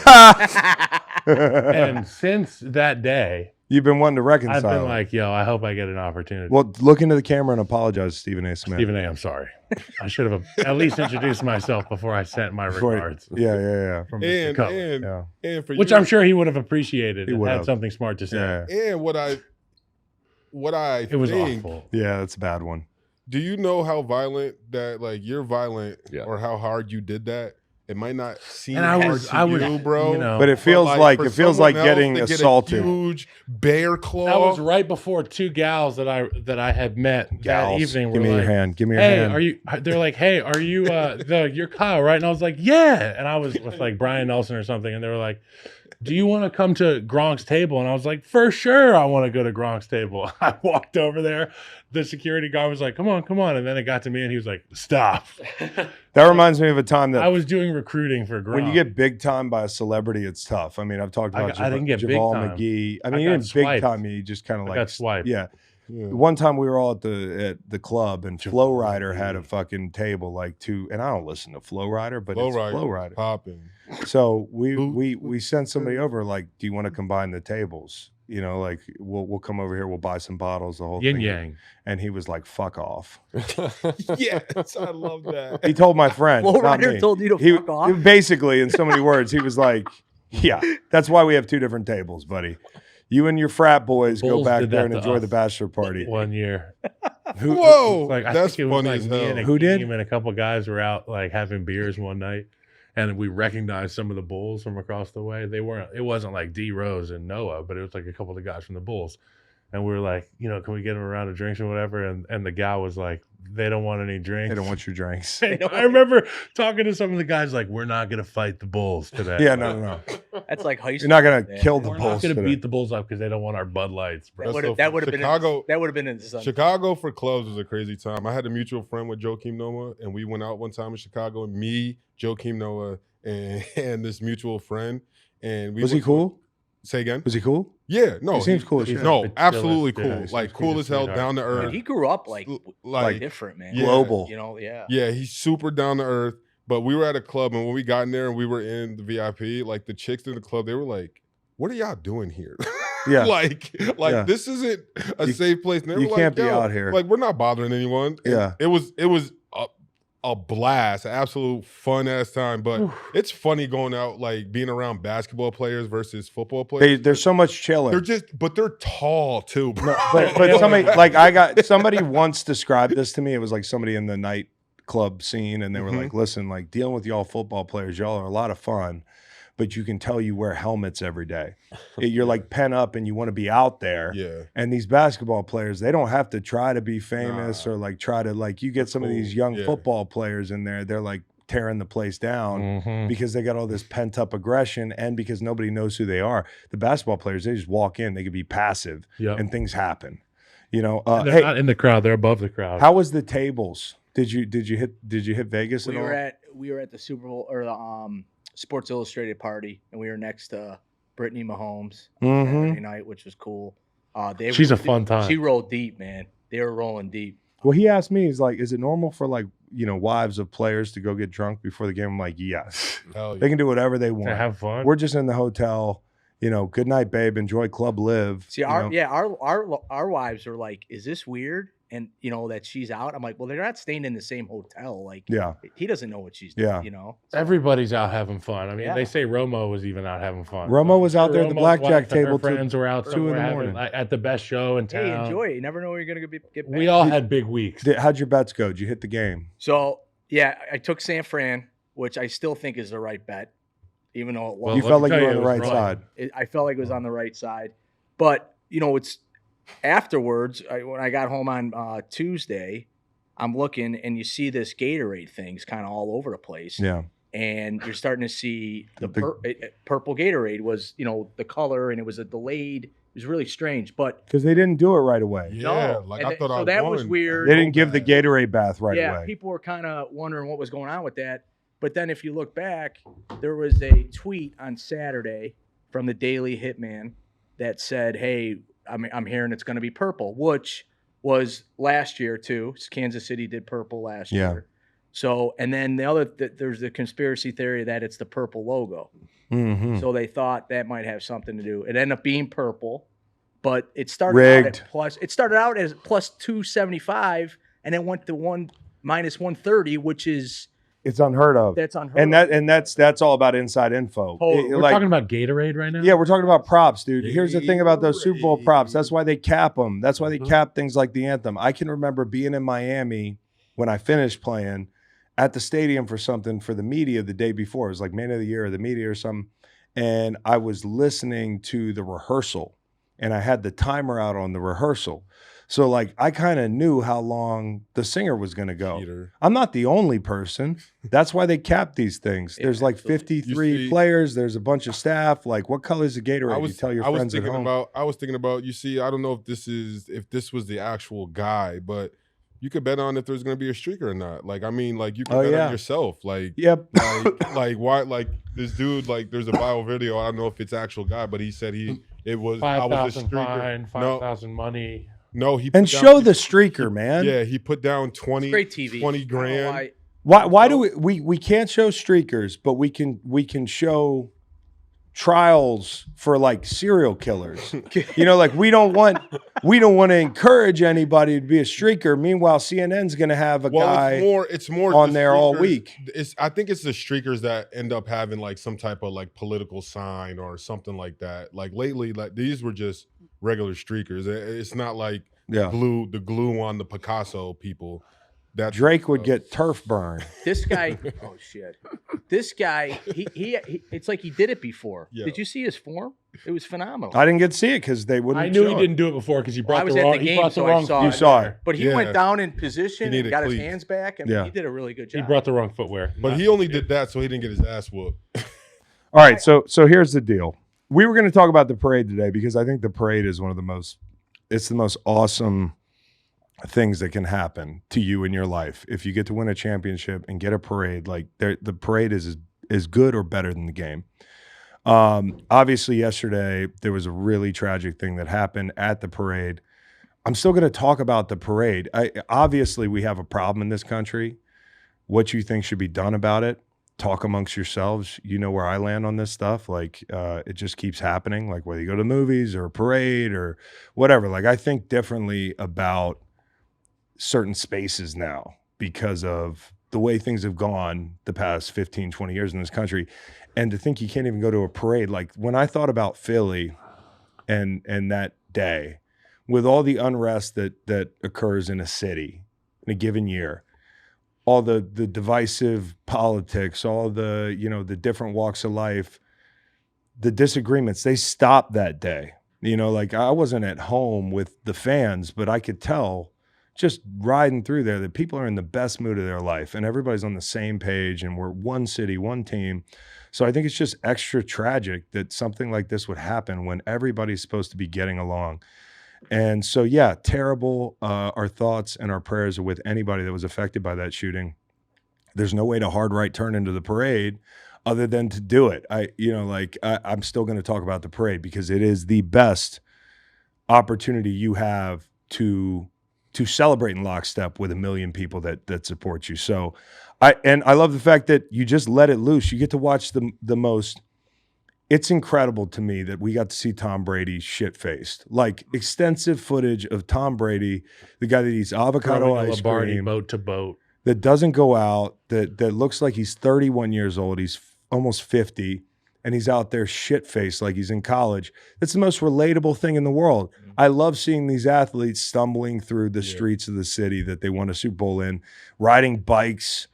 And since that day, You've been wanting to I've reconcile. been like, yo, I hope I get an opportunity. Well, look into the camera and apologize to Stephen A. Smith. Stephen A., I'm sorry. I should have at least introduced myself before I sent my Before- regards. Yeah. From Mr. Cutler. Yeah. And for Which you, I'm sure he would have appreciated He and would had have. something smart to say. Yeah. and what I It was think, awful. Yeah, that's a bad one. Do you know how violent that you're violent Yeah. or how hard you did that? It might not seem And I hard was, to you, bro. But it feels like for it feels someone like else getting to get a assaulted. huge bear claw. that was right before two gals that I had met that Gals, evening give were me your like, hand. Give me your hey, hand. they're like, hey, are you you're Kyle, right? And I was like, yeah. And I was with like Brian Nelson or something, and they were like, do you want to come to Gronk's table? And I was like, for sure, I want to go to Gronk's table. I walked over there. The security guard was like, come on. And then it got to me, and he was like, stop. That reminds me of a time that I was doing recruiting for Gronk. when you get big time by a celebrity, it's tough. I mean, I've talked about I didn't get big Javal time. McGee. I I mean, you got didn't big swiped. time me. You just kind of I like got swiped. Yeah. Yeah. One time we were all at the club, and Flow Rider had a fucking table like two. And I don't listen to Flow Rider, but it's Flow Rider. Popping. So we sent somebody over like, do you want to combine the tables? Like we'll come over here, we'll buy some bottles, the whole Yin thing. yang. And he was like, fuck off. Yes, I love that. He told my friend. Low not Rider me. told you to He fuck off. basically, in so many words, he was like, yeah, that's why we have two different tables, buddy. You and your frat boys go Bulls back did there that and to enjoy us. the bachelor party. 1 year. Whoa, Like I that's think it was funny like as me hell. and Who did? Akeem and a couple guys were out like having beers one night, and we recognized some of the Bulls from across the way. It wasn't like D Rose and Noah, but it was like a couple of the guys from the Bulls. and we were like, can we get them a round of drinks or whatever? And the gal was like, they don't want any drinks. They don't want your drinks. I remember talking to some of the guys like, we're not going to fight the Bulls today. Yeah, no. That's like high school. You're not going to kill the We're Bulls. not going to beat the Bulls up because they don't want our Bud Lights, bro. That would have been Chicago. That would have been in the sun. Chicago for clubs was a crazy time. I had a mutual friend with Joakim Noah, and we went out one time in Chicago. Me, Joakim Noah, and this mutual friend. And was he cool? Say again? Was he cool? Yeah, no. He seems cool as shit. No, absolutely cool. Yeah, like cool as hell, down to earth. He grew up like different, man. Global. Yeah. Yeah, he's super down to earth. But we were at a club, and when we got in there and we were in the VIP, like the chicks in the club, they were like, "What are y'all doing here?" Yeah. This isn't a safe place. And they you were can't like, be out here. Like, we're not bothering anyone. And Yeah. it was a blast, an absolute fun ass time. But it's funny going out, like being around basketball players versus football players. They're so much chiller. They're tall too, bro. No, but somebody once described this to me. It was like somebody in the nightclub scene, and they were like, "Listen, like dealing with y'all football players, y'all are a lot of fun, but you can tell you wear helmets every day. You're like pent up, and you want to be out there. Yeah. And these basketball players, they don't have to try to be famous or like try to like. You get some of these young football players in there, they're like tearing the place down because they got all this pent up aggression, and because nobody knows who they are. The basketball players, they just walk in, they could be passive, and things happen. They're not in the crowd; they're above the crowd. How was the tables? Did you hit Vegas at all? We were at the Super Bowl or the Sports Illustrated party, and we were next to Brittany Mahomes Saturday night, which was cool. She's a fun time. She rolled deep, man. They were rolling deep. Well, he asked me, he's like, is it normal for like, wives of players to go get drunk before the game? I'm like, yes. They can do whatever they want. To have fun. We're just in the hotel, good night, babe. Enjoy Club Live. See, our wives are like, is this weird? And that she's out. I'm like, well, they're not staying in the same hotel. Like, he doesn't know what she's doing. So, everybody's out having fun. I mean, they say Romo was even out having fun. Romo was out there at the blackjack table. Friends were out 2 in the morning at the best show in town. Hey, enjoy it. You never know where you're gonna get back. We all had big weeks. How'd your bets go? Did you hit the game? So I took San Fran, which I still think is the right bet, even though it was. You felt like you were on the right side. I felt like it was on the right side, but it's. Afterwards, when I got home on Tuesday, I'm looking and you see this Gatorade things kind of all over the place. Yeah. And you're starting to see the purple Gatorade was, the color, and it was a delayed. It was really strange, but because they didn't do it right away. Yeah, I thought that was weird. They didn't give the Gatorade bath right away. Yeah, people were kind of wondering what was going on with that. But then if you look back, there was a tweet on Saturday from the Daily Hitman that said, "Hey, I'm hearing it's going to be purple," which was last year too. Kansas City did purple last year. So, and then there's the conspiracy theory that it's the purple logo. So they thought that might have something to do. It ended up being purple, but it started out as plus 275, and then went to minus 130, which is. It's unheard of. That's unheard of. And that's all about inside info. We're talking about Gatorade right now? Yeah, we're talking about props, dude. Here's the thing about those Super Bowl props. That's why they cap them. That's why they cap things like the anthem. I can remember being in Miami when I finished playing at the stadium for something for the media the day before. It was like Man of the Year or the media or something. And I was listening to the rehearsal, and I had the timer out on the rehearsal. So, like, I kind of knew how long the singer was going to go. Peter. I'm not the only person. That's why they cap these things. There's like 53 players. There's a bunch of staff. Like, what color is the Gatorade? You tell your friends at home. I was thinking about, I don't know if this was the actual guy, but you could bet on if there's going to be a streaker or not. Like, I mean, like, you can bet on yourself. Like, yep. like why? Like, this dude, like, there's a viral video. I don't know if it's actual guy, but he said it was 5,000 fine, 5,000 money. No, and show the streaker, man. Yeah, he put down 20 grand. Why do we can't show streakers, but we can show trials for like serial killers. Like we don't want to encourage anybody to be a streaker. Meanwhile, CNN's going to have a guy it's more on there all week. I think it's the streakers that end up having like some type of like political sign or something like that. Like lately, like these were just regular streakers. It's not like the glue on the Picasso people. Drake would get turf burned. This guy, oh shit! This guy, he it's like he did it before. Yeah. Did you see his form? It was phenomenal. I didn't get to see it because they wouldn't. I knew he show it. didn't do it before because he brought I was the at wrong. the He game, brought the so I wrong. saw You it. saw it. But he Yeah. went down in position He and needed got his cleats. hands back. I mean, Yeah. he did a really good job. He brought the wrong footwear. But he only did that so he didn't get his ass whooped. All right, so here's the deal. We were going to talk about the parade today because I think the parade is one of the most. It's the most awesome things that can happen to you in your life if you get to win a championship and get a parade. Like the parade is as good or better than the game. Obviously, yesterday there was a really tragic thing that happened at the parade. I'm still going to talk about the parade. Obviously, we have a problem in this country. What you think should be done about it? Talk amongst yourselves. You know where I land on this stuff. Like it just keeps happening. Like whether you go to movies or a parade or whatever. Like I think differently about certain spaces now because of the way things have gone the past 15, 20 years in this country. And to think you can't even go to a parade. Like when I thought about Philly and that day with all the unrest that occurs in a city in a given year, all the divisive politics, all the, the different walks of life, the disagreements, they stopped that day. Like I wasn't at home with the fans, but I could tell just riding through there that people are in the best mood of their life and everybody's on the same page and we're one city, one team. So I think it's just extra tragic that something like this would happen when everybody's supposed to be getting along. And so, yeah, terrible. Our thoughts and our prayers are with anybody that was affected by that shooting. There's no way to hard right turn into the parade other than to do it. I'm still going to talk about the parade because it is the best opportunity you have to celebrate in lockstep with 1 million people that support you. So I love the fact that you just let it loose. You get to watch the most. It's incredible to me that we got to see Tom Brady shit-faced. Like extensive footage of Tom Brady, the guy that eats avocado Throwing a ice Lombardi cream, boat to boat. that doesn't go out, that looks like he's 31 years old. He's almost 50, and he's out there shit-faced like he's in college. That's the most relatable thing in the world. I love seeing these athletes stumbling through the streets of the city that they won a Super Bowl in, riding bikes,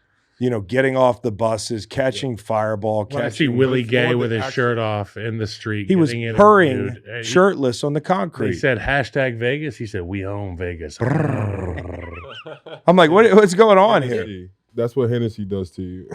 getting off the buses, catching fireball. When I see Willie Gay with his shirt off in the street. He was purring shirtless on the concrete. He said hashtag Vegas. He said, we own Vegas. I'm like, what's going on here? That's what Hennessy does to you.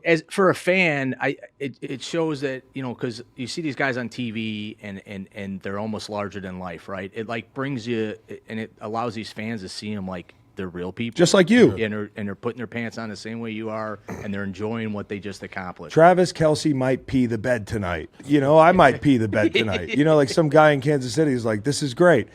As for a fan, it shows that, because you see these guys on TV and they're almost larger than life, right? It like brings you, and it allows these fans to see them like they're real people, just like you, and they're putting their pants on the same way you are, and they're enjoying what they just accomplished. Travis Kelce might pee the bed tonight. I might pee the bed tonight. Like some guy in Kansas City is like, this is great.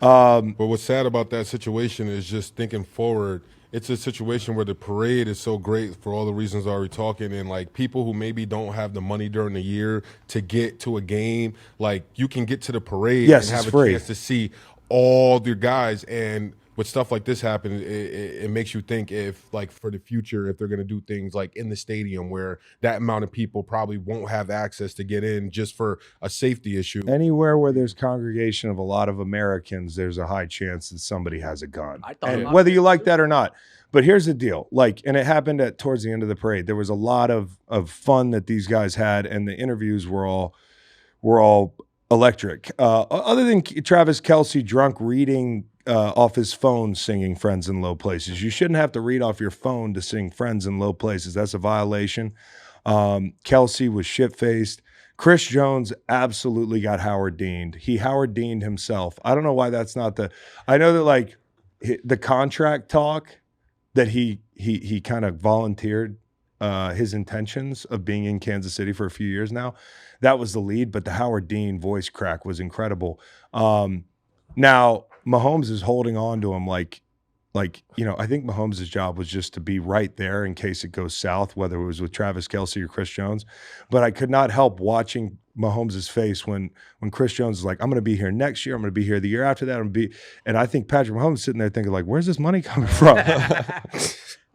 But what's sad about that situation is just thinking forward. It's a situation where the parade is so great for all the reasons I already talking, and like people who maybe don't have the money during the year to get to a game, like you can get to the parade and have a chance to see all your guys. And with stuff like this happening, it makes you think if, like, for the future, if they're going to do things like in the stadium where that amount of people probably won't have access to get in just for a safety issue. Anywhere where there's congregation of a lot of Americans, there's a high chance that somebody has a gun. And whether you like that or not. But here's the deal. And it happened towards the end of the parade. There was a lot of fun that these guys had, and the interviews were all electric. Other than Travis Kelce drunk reading off his phone singing Friends in Low Places. You shouldn't have to read off your phone to sing Friends in Low Places. That's a violation. Kelce was shit-faced. Chris Jones absolutely got Howard Deaned. He Howard Deaned himself. I don't know why that's not I know that the contract talk that he kind of volunteered his intentions of being in Kansas City for a few years now. That was the lead, but the Howard Dean voice crack was incredible. Now Mahomes is holding on to him I think Mahomes' job was just to be right there in case it goes south, whether it was with Travis Kelce or Chris Jones. But I could not help watching Mahomes' face when Chris Jones is like, I'm going to be here next year. I'm going to be here the year after that. And I think Patrick Mahomes sitting there thinking, like, where's this money coming from?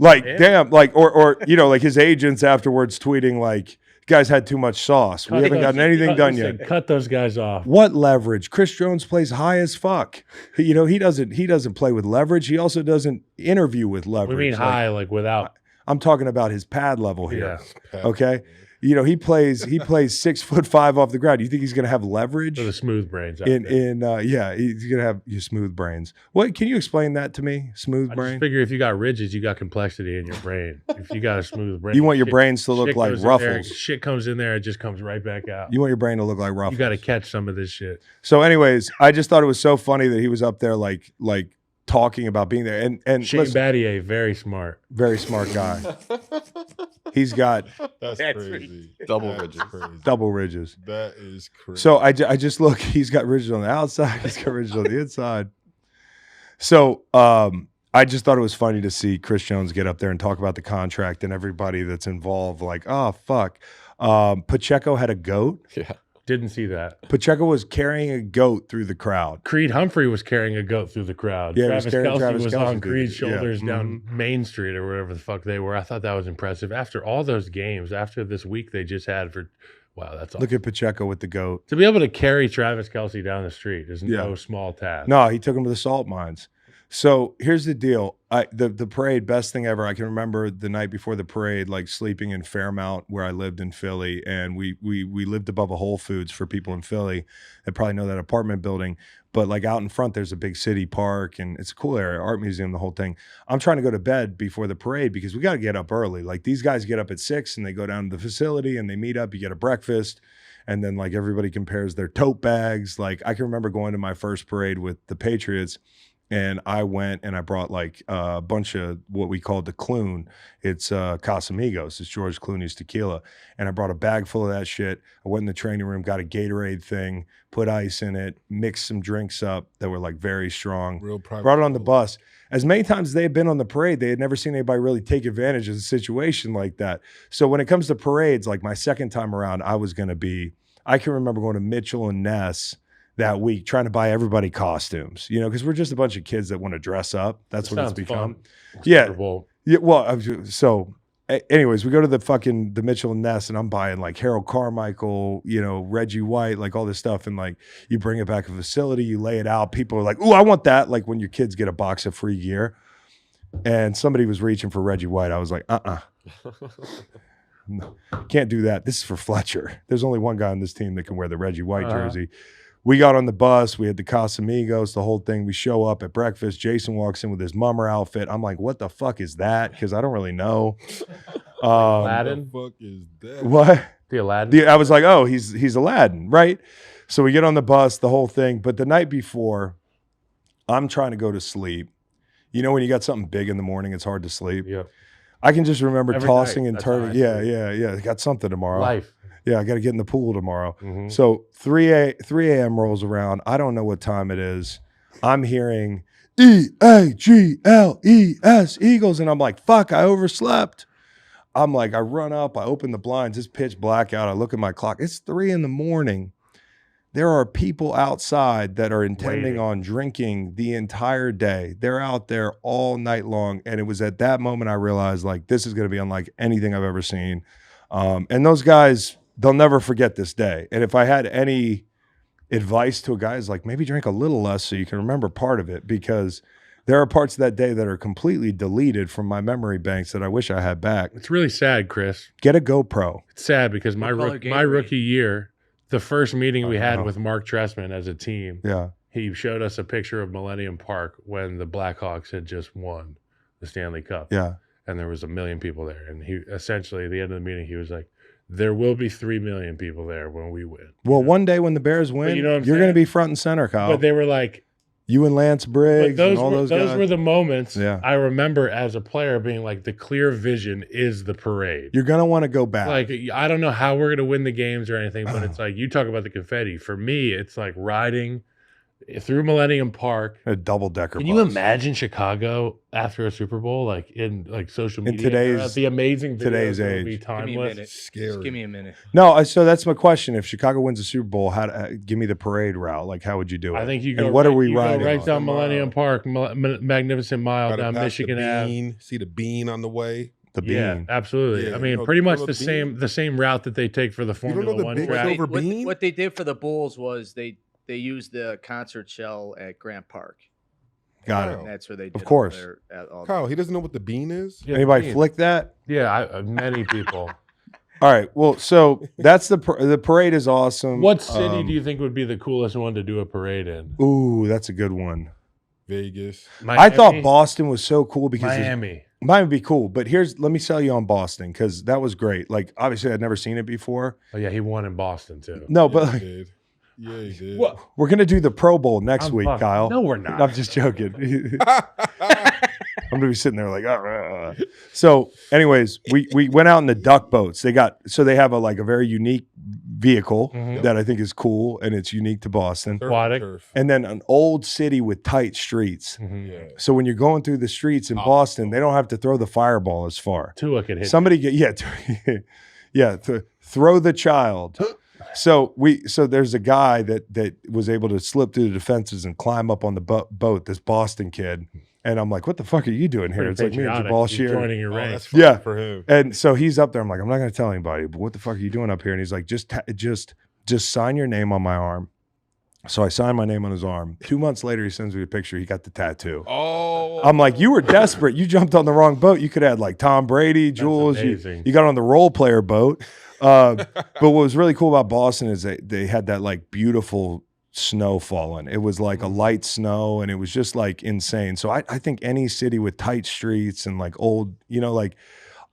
Damn, or his agents afterwards tweeting guys had too much sauce. We haven't gotten anything done yet. Cut those guys off. What leverage? Chris Jones plays high as fuck. He doesn't play with leverage. He also doesn't interview with leverage. We mean high, like without. I'm talking about his pad level here. Yeah. Okay. He plays 6'5" off the ground. You think he's going to have leverage? For the smooth brains. He's going to have your smooth brains. What can you explain that to me? Smooth brain. I just figure if you got ridges, you got complexity in your brain. If you got a smooth brain, you want your brains to look like Ruffles. Shit comes in there, it just comes right back out. You want your brain to look like Ruffles. You got to catch some of this shit. So, anyways, I just thought it was so funny that he was up there like talking about being there. And Shane Battier, very smart guy. He's got That's crazy. Double That's ridges. crazy. double ridges. That is crazy. So I just look. He's got ridges on the outside. He's got ridges on the inside. So I just thought it was funny to see Chris Jones get up there and talk about the contract and everybody that's involved. Like, oh fuck, Pacheco had a goat. Yeah. Didn't see that. Pacheco was carrying a goat through the crowd. Creed Humphrey was carrying a goat through the crowd. Yeah, Travis Kelce was on Creed's Yeah. shoulders down Main Street or wherever the fuck they were. I thought that was impressive. After all those games, after this week they just had wow, that's awesome. Look at Pacheco with the goat. To be able to carry Travis Kelce down the street is no small task. No, he took him to the salt mines. So here's the deal. The parade, best thing ever. I can remember the night before the parade, like sleeping in Fairmount where I lived in Philly. And we lived above a Whole Foods for people in Philly that probably know that apartment building. But like out in front, there's a big city park and it's a cool area, art museum, the whole thing. I'm trying to go to bed before the parade because we got to get up early. Like these guys get up at 6 and they go down to the facility and they meet up, you get a breakfast. And then like everybody compares their tote bags. Like I can remember going to my first parade with the Patriots. And I went and I brought like a bunch of what we called the Clune. It's Casamigos. It's George Clooney's tequila. And I brought a bag full of that shit. I went in the training room, got a Gatorade thing, put ice in it, mixed some drinks up that were like very strong. Real private. Brought it on the bus. As many times as they had been on the parade, they had never seen anybody really take advantage of the situation like that. So when it comes to parades, like my second time around, I can remember going to Mitchell and Ness that week trying to buy everybody costumes, because we're just a bunch of kids that want to dress up. That's what it's become. Yeah. Well, so anyways, we go to the Mitchell and Ness and I'm buying like Harold Carmichael, Reggie White, like all this stuff. And like you bring it back to a facility, you lay it out. People are like, ooh, I want that. Like when your kids get a box of free gear and somebody was reaching for Reggie White. I was like, no, can't do that. This is for Fletcher. There's only one guy on this team that can wear the Reggie White jersey. We got on the bus. We had the Casamigos, the whole thing. We show up at breakfast. Jason walks in with his mummer outfit. I'm like, what the fuck is that? Because I don't really know. Aladdin? What the fuck is that? What? The Aladdin? I was like, oh, he's Aladdin, right? So we get on the bus, the whole thing. But the night before, I'm trying to go to sleep. When you got something big in the morning, it's hard to sleep. Yeah. I can just remember Every tossing night, and that's turning. how I Yeah. I got something tomorrow. Life. Yeah, I got to get in the pool tomorrow. Mm-hmm. So 3 a.m. rolls around. I don't know what time it is. I'm hearing EAGLES, Eagles. And I'm like, fuck, I overslept. I'm like, I run up, I open the blinds. It's pitch black out. I look at my clock. It's 3 a.m. There are people outside that are intending on drinking the entire day. They're out there all night long. And it was at that moment I realized, like, this is going to be unlike anything I've ever seen. And those guys, they'll never forget this day. And if I had any advice to a guy, is like maybe drink a little less so you can remember part of it, because there are parts of that day that are completely deleted from my memory banks that I wish I had back. It's really sad, Chris. Get a GoPro. It's sad because my rookie year, the first meeting we had with Marc Trestman as a team, he showed us a picture of Millennium Park when the Blackhawks had just won the Stanley Cup. Yeah. And there was 1 million people there. And he essentially, at the end of the meeting, he was like, there will be 3 million people there when we win. Well, one day when the Bears win, you're going to be front and center, Kyle. But they were like, you and Lance Briggs and all those guys. Those were the moments I remember as a player being like, the clear vision is the parade. You're going to want to go back. Like, I don't know how we're going to win the games or anything, but it's like, you talk about the confetti. For me, it's like riding through Millennium Park. A double-decker Can you imagine Chicago after a Super Bowl, like in like social media? In today's the amazing today's videos age. be timeless. Scary. Just give me a minute. No, so that's my question. If Chicago wins the Super Bowl, give me the parade route. Like, how would you do it? I think you go. And what right, are we you riding? Go right on? down Millennium Park, Magnificent Mile Gotta down pass Michigan the Ave. bean. See the bean on the way. The bean. Yeah, absolutely. Yeah, I mean, no, pretty much the the same route that they take for the You don't know Formula the One big track. silver bean? What they did for the Bulls was they used the concert shell at Grant Park. Got it. And that's where they did. Of course. Kyle, he doesn't know what the bean is? Yeah, Anybody bean. flick that? Yeah, many people. All right. Well, so that's the parade is awesome. What city do you think would be the coolest one to do a parade in? Ooh, that's a good one. Vegas. I thought Boston was so cool because Miami would be cool. But let me sell you on Boston because that was great. Like, obviously, I'd never seen it before. Oh yeah, he won in Boston too. No, Yeah, but he did. Yeah, he did. What? we're gonna do the Pro Bowl next week, fucking- Kyle. No, we're not. I'm just joking. I'm gonna be sitting there like, So, anyways, we went out in the duck boats. They have a very unique vehicle that I think is cool and it's unique to Boston. Aquatic. Turf. And then an old city with tight streets. Yeah. So when you're going through the streets in Boston, they don't have to throw the fireball as far. Tua could hit. Somebody throw the child. So there's a guy that was able to slip through the defenses and climb up on the boat. This Boston kid, and I'm like, "What the fuck are you doing here?" It's like me and Jabal He's Shear. joining your That's ranks. fun Yeah. for him. And so he's up there. I'm like, I'm not going to tell anybody, but what the fuck are you doing up here? And he's like, just sign your name on my arm. So I signed my name on his arm. 2 months later, he sends me a picture. He got the tattoo. Oh. I'm like, you were desperate. You jumped on the wrong boat. You could have had like Tom Brady, Jules. amazing. You got on the role player boat. But what was really cool about Boston is they had that like beautiful snow falling. It was like a light snow and it was just like insane. So I think any city with tight streets and like old,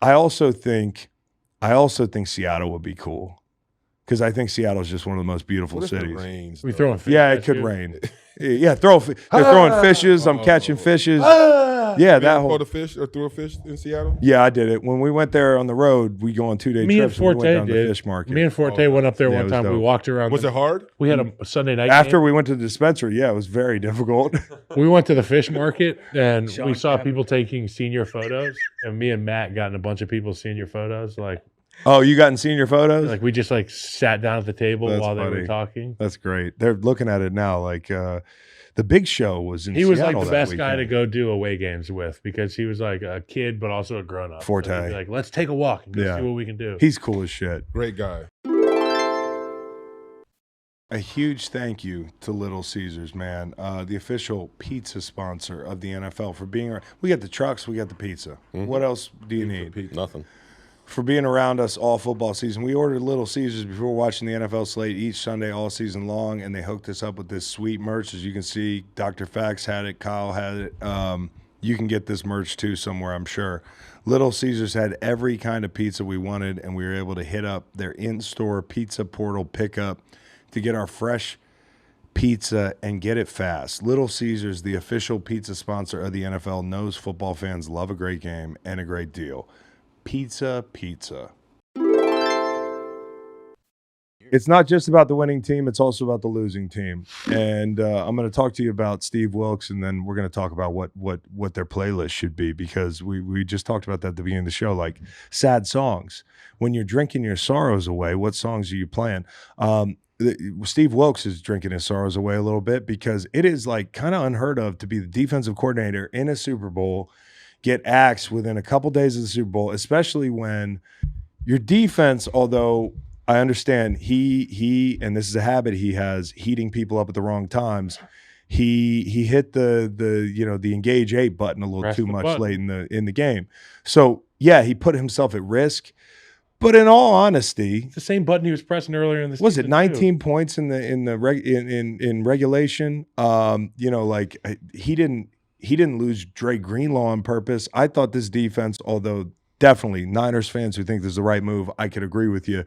I also think Seattle would be cool. Because I think Seattle's just one of the most beautiful What if it cities. rains, We though? throwing fish Yeah, at it could you? rain. Yeah, they're throwing fishes. I'm catching fishes. Yeah, You that ever whole. caught a fish or threw a fish in Seattle? Yeah, I did it. When we went there on the road, we go on 2-day Me and trips. And we went Forte down to the did. fish market. Me and Forte went up there Yeah, it one was time. We dope. walked around. Was it hard? We had a Sunday night After game. we went to the dispensary, yeah, it was very difficult. We went to the fish market and Sean we saw Kevin. people taking senior photos. And me and Matt got in a bunch of people's senior photos. Oh, you gotten senior photos? We just sat down at the table That's while they funny. were talking. That's great. They're looking at it now. Like the Big Show was in He was Seattle like the that best guy to weekend. go do away games with because he was like a kid, but also a grown up. Forte. So he'd be like, let's take a walk and go Yeah. see what we can do. He's cool as shit. Great guy. A huge thank you to Little Caesars, man, the official pizza sponsor of the NFL for being. We got the trucks, we got the pizza. What else do you need? Nothing. For being around us all football season. We ordered Little Caesars before watching the NFL slate each Sunday all season long, and they hooked us up with this sweet merch. As you can see, Dr. Fax had it, Kyle had it. You can get this merch too somewhere, I'm sure. Little Caesars had every kind of pizza we wanted, and we were able to hit up their in-store pizza portal pickup to get our fresh pizza and get it fast. Little Caesars, the official pizza sponsor of the NFL, knows football fans love a great game and a great deal. Pizza. It's not just about the winning team, it's also about the losing team. And I'm going to talk to you about Steve Wilks, and then we're going to talk about what their playlist should be, because we just talked about that at the beginning of the show, like sad songs. When you're drinking your sorrows away, what songs are you playing? Steve Wilks is drinking his sorrows away a little bit, because it is like kind of unheard of to be the defensive coordinator in a Super Bowl, get axed within a couple days of the Super Bowl, especially when your defense, although I understand he and this is a habit he has, heating people up at the wrong times. He hit the engage 8 button a little Press too the much button. late in the game. So yeah, he put himself at risk. But in all honesty, It's the same button he was pressing earlier in the season. was it too. 19 points in regulation? He didn't lose Dre Greenlaw on purpose. I thought this defense, although definitely Niners fans who think this is the right move, I could agree with you.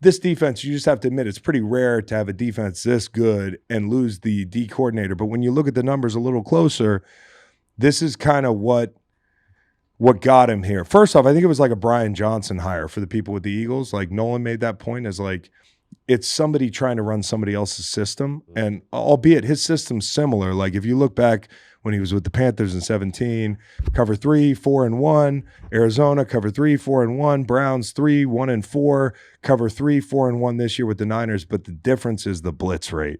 This defense, you just have to admit, it's pretty rare to have a defense this good and lose the D coordinator. But when you look at the numbers a little closer, this is kind of what got him here. First off, I think it was like a Brian Johnson hire for the people with the Eagles. Like Nolan made that point as like, it's somebody trying to run somebody else's system. And albeit his system's similar. Like if you look back when he was with the Panthers in 2017, cover 3, 4-1, Arizona, cover 3, 4-1, Browns 3, 1-4, cover 3, 4-1 this year with the Niners. But the difference is the blitz rate.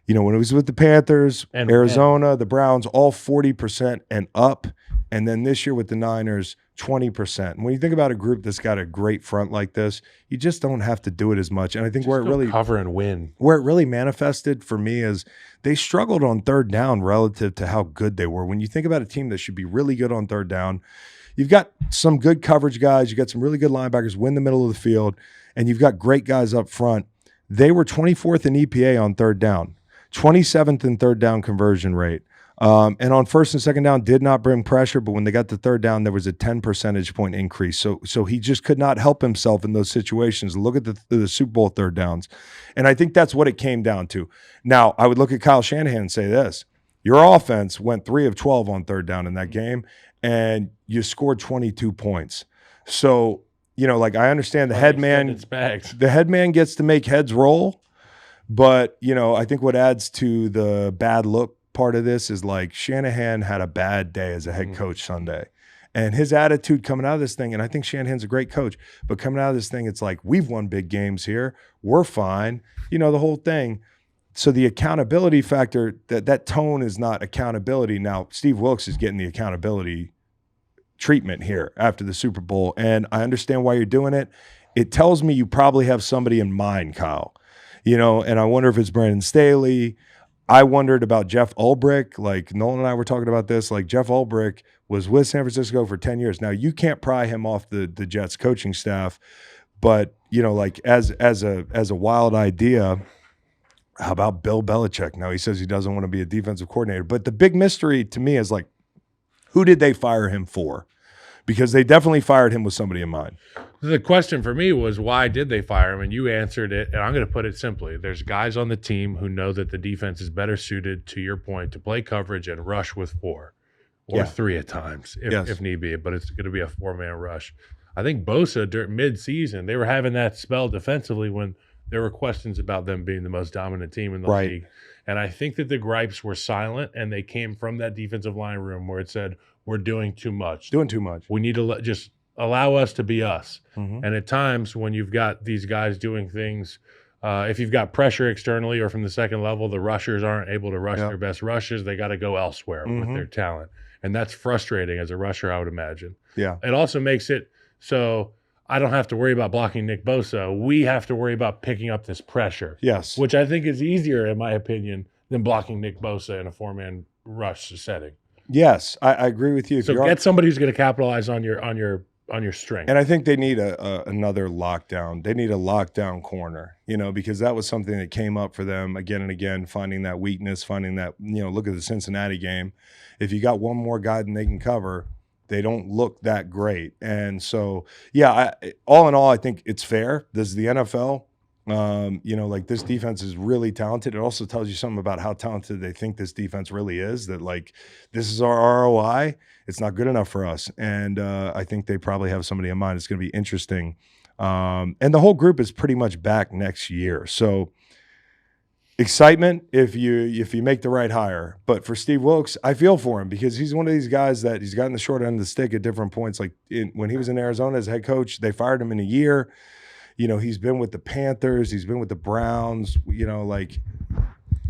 When he was with the Panthers, And Arizona, the Browns, all 40% and up. And then this year with the Niners, 20%. And when you think about a group that's got a great front like this, you just don't have to do it as much. And I think Just where it really cover and win. Where it really manifested for me is they struggled on third down relative to how good they were. When you think about a team that should be really good on third down, you've got some good coverage guys, you got some really good linebackers, win the middle of the field, and you've got great guys up front. They were 24th in EPA on third down, 27th in third down conversion rate. And on first and second down did not bring pressure, but when they got to third down, there was a 10 percentage point increase. So he just could not help himself in those situations. Look at the Super Bowl third downs. And I think that's what it came down to. Now, I would look at Kyle Shanahan and say this. Your offense went 3 of 12 on third down in that game, and you scored 22 points. So, like I understand the head man gets to make heads roll, but, I think what adds to the bad look part of this is like Shanahan had a bad day as a head coach Sunday, and his attitude coming out of this thing, and I think Shanahan's a great coach, but coming out of this thing, it's like, we've won big games here. We're fine. The whole thing. So the accountability factor, that tone is not accountability. Now, Steve Wilks is getting the accountability treatment here after the Super Bowl, and I understand why you're doing it. It tells me you probably have somebody in mind, Kyle, and I wonder if it's Brandon Staley. I wondered about Jeff Ulbrich. Like Nolan and I were talking about this. Like Jeff Ulbrich was with San Francisco for 10 years. Now you can't pry him off the Jets coaching staff, but like as a wild idea, how about Bill Belichick? Now he says he doesn't want to be a defensive coordinator, but the big mystery to me is like, who did they fire him for? Because they definitely fired him with somebody in mind. The question for me was, why did they fire him? And you answered it, and I'm going to put it simply. There's guys on the team who know that the defense is better suited, to your point, to play coverage and rush with 4 or 3 at times, if need be, but it's going to be a 4-man rush. I think Bosa, during mid-season, they were having that spell defensively when there were questions about them being the most dominant team in the league. And I think that the gripes were silent, and they came from that defensive line room where it said, we're doing too much. We need to just allow us to be us. Mm-hmm. And at times when you've got these guys doing things, if you've got pressure externally or from the second level, the rushers aren't able to rush their best rushes. They got to go elsewhere with their talent. And that's frustrating as a rusher, I would imagine. Yeah. It also makes it so I don't have to worry about blocking Nick Bosa. We have to worry about picking up this pressure. Yes. Which I think is easier, in my opinion, than blocking Nick Bosa in a 4-man rush setting. Yes, I agree with you. So get somebody who's going to capitalize on your strength. And I think they need another lockdown. They need a lockdown corner, because that was something that came up for them again and again, finding that weakness, finding that, look at the Cincinnati game. If you got one more guy than they can cover, they don't look that great. And so, all in all, I think it's fair. This is the NFL. Like this defense is really talented. It also tells you something about how talented they think this defense really is, that like, this is our ROI. It's not good enough for us. And I think they probably have somebody in mind. It's going to be interesting. And the whole group is pretty much back next year. So excitement if you make the right hire. But for Steve Wilks, I feel for him because he's one of these guys that he's gotten the short end of the stick at different points. Like when he was in Arizona as head coach, they fired him in a year. He's been with the Panthers. He's been with the Browns. Like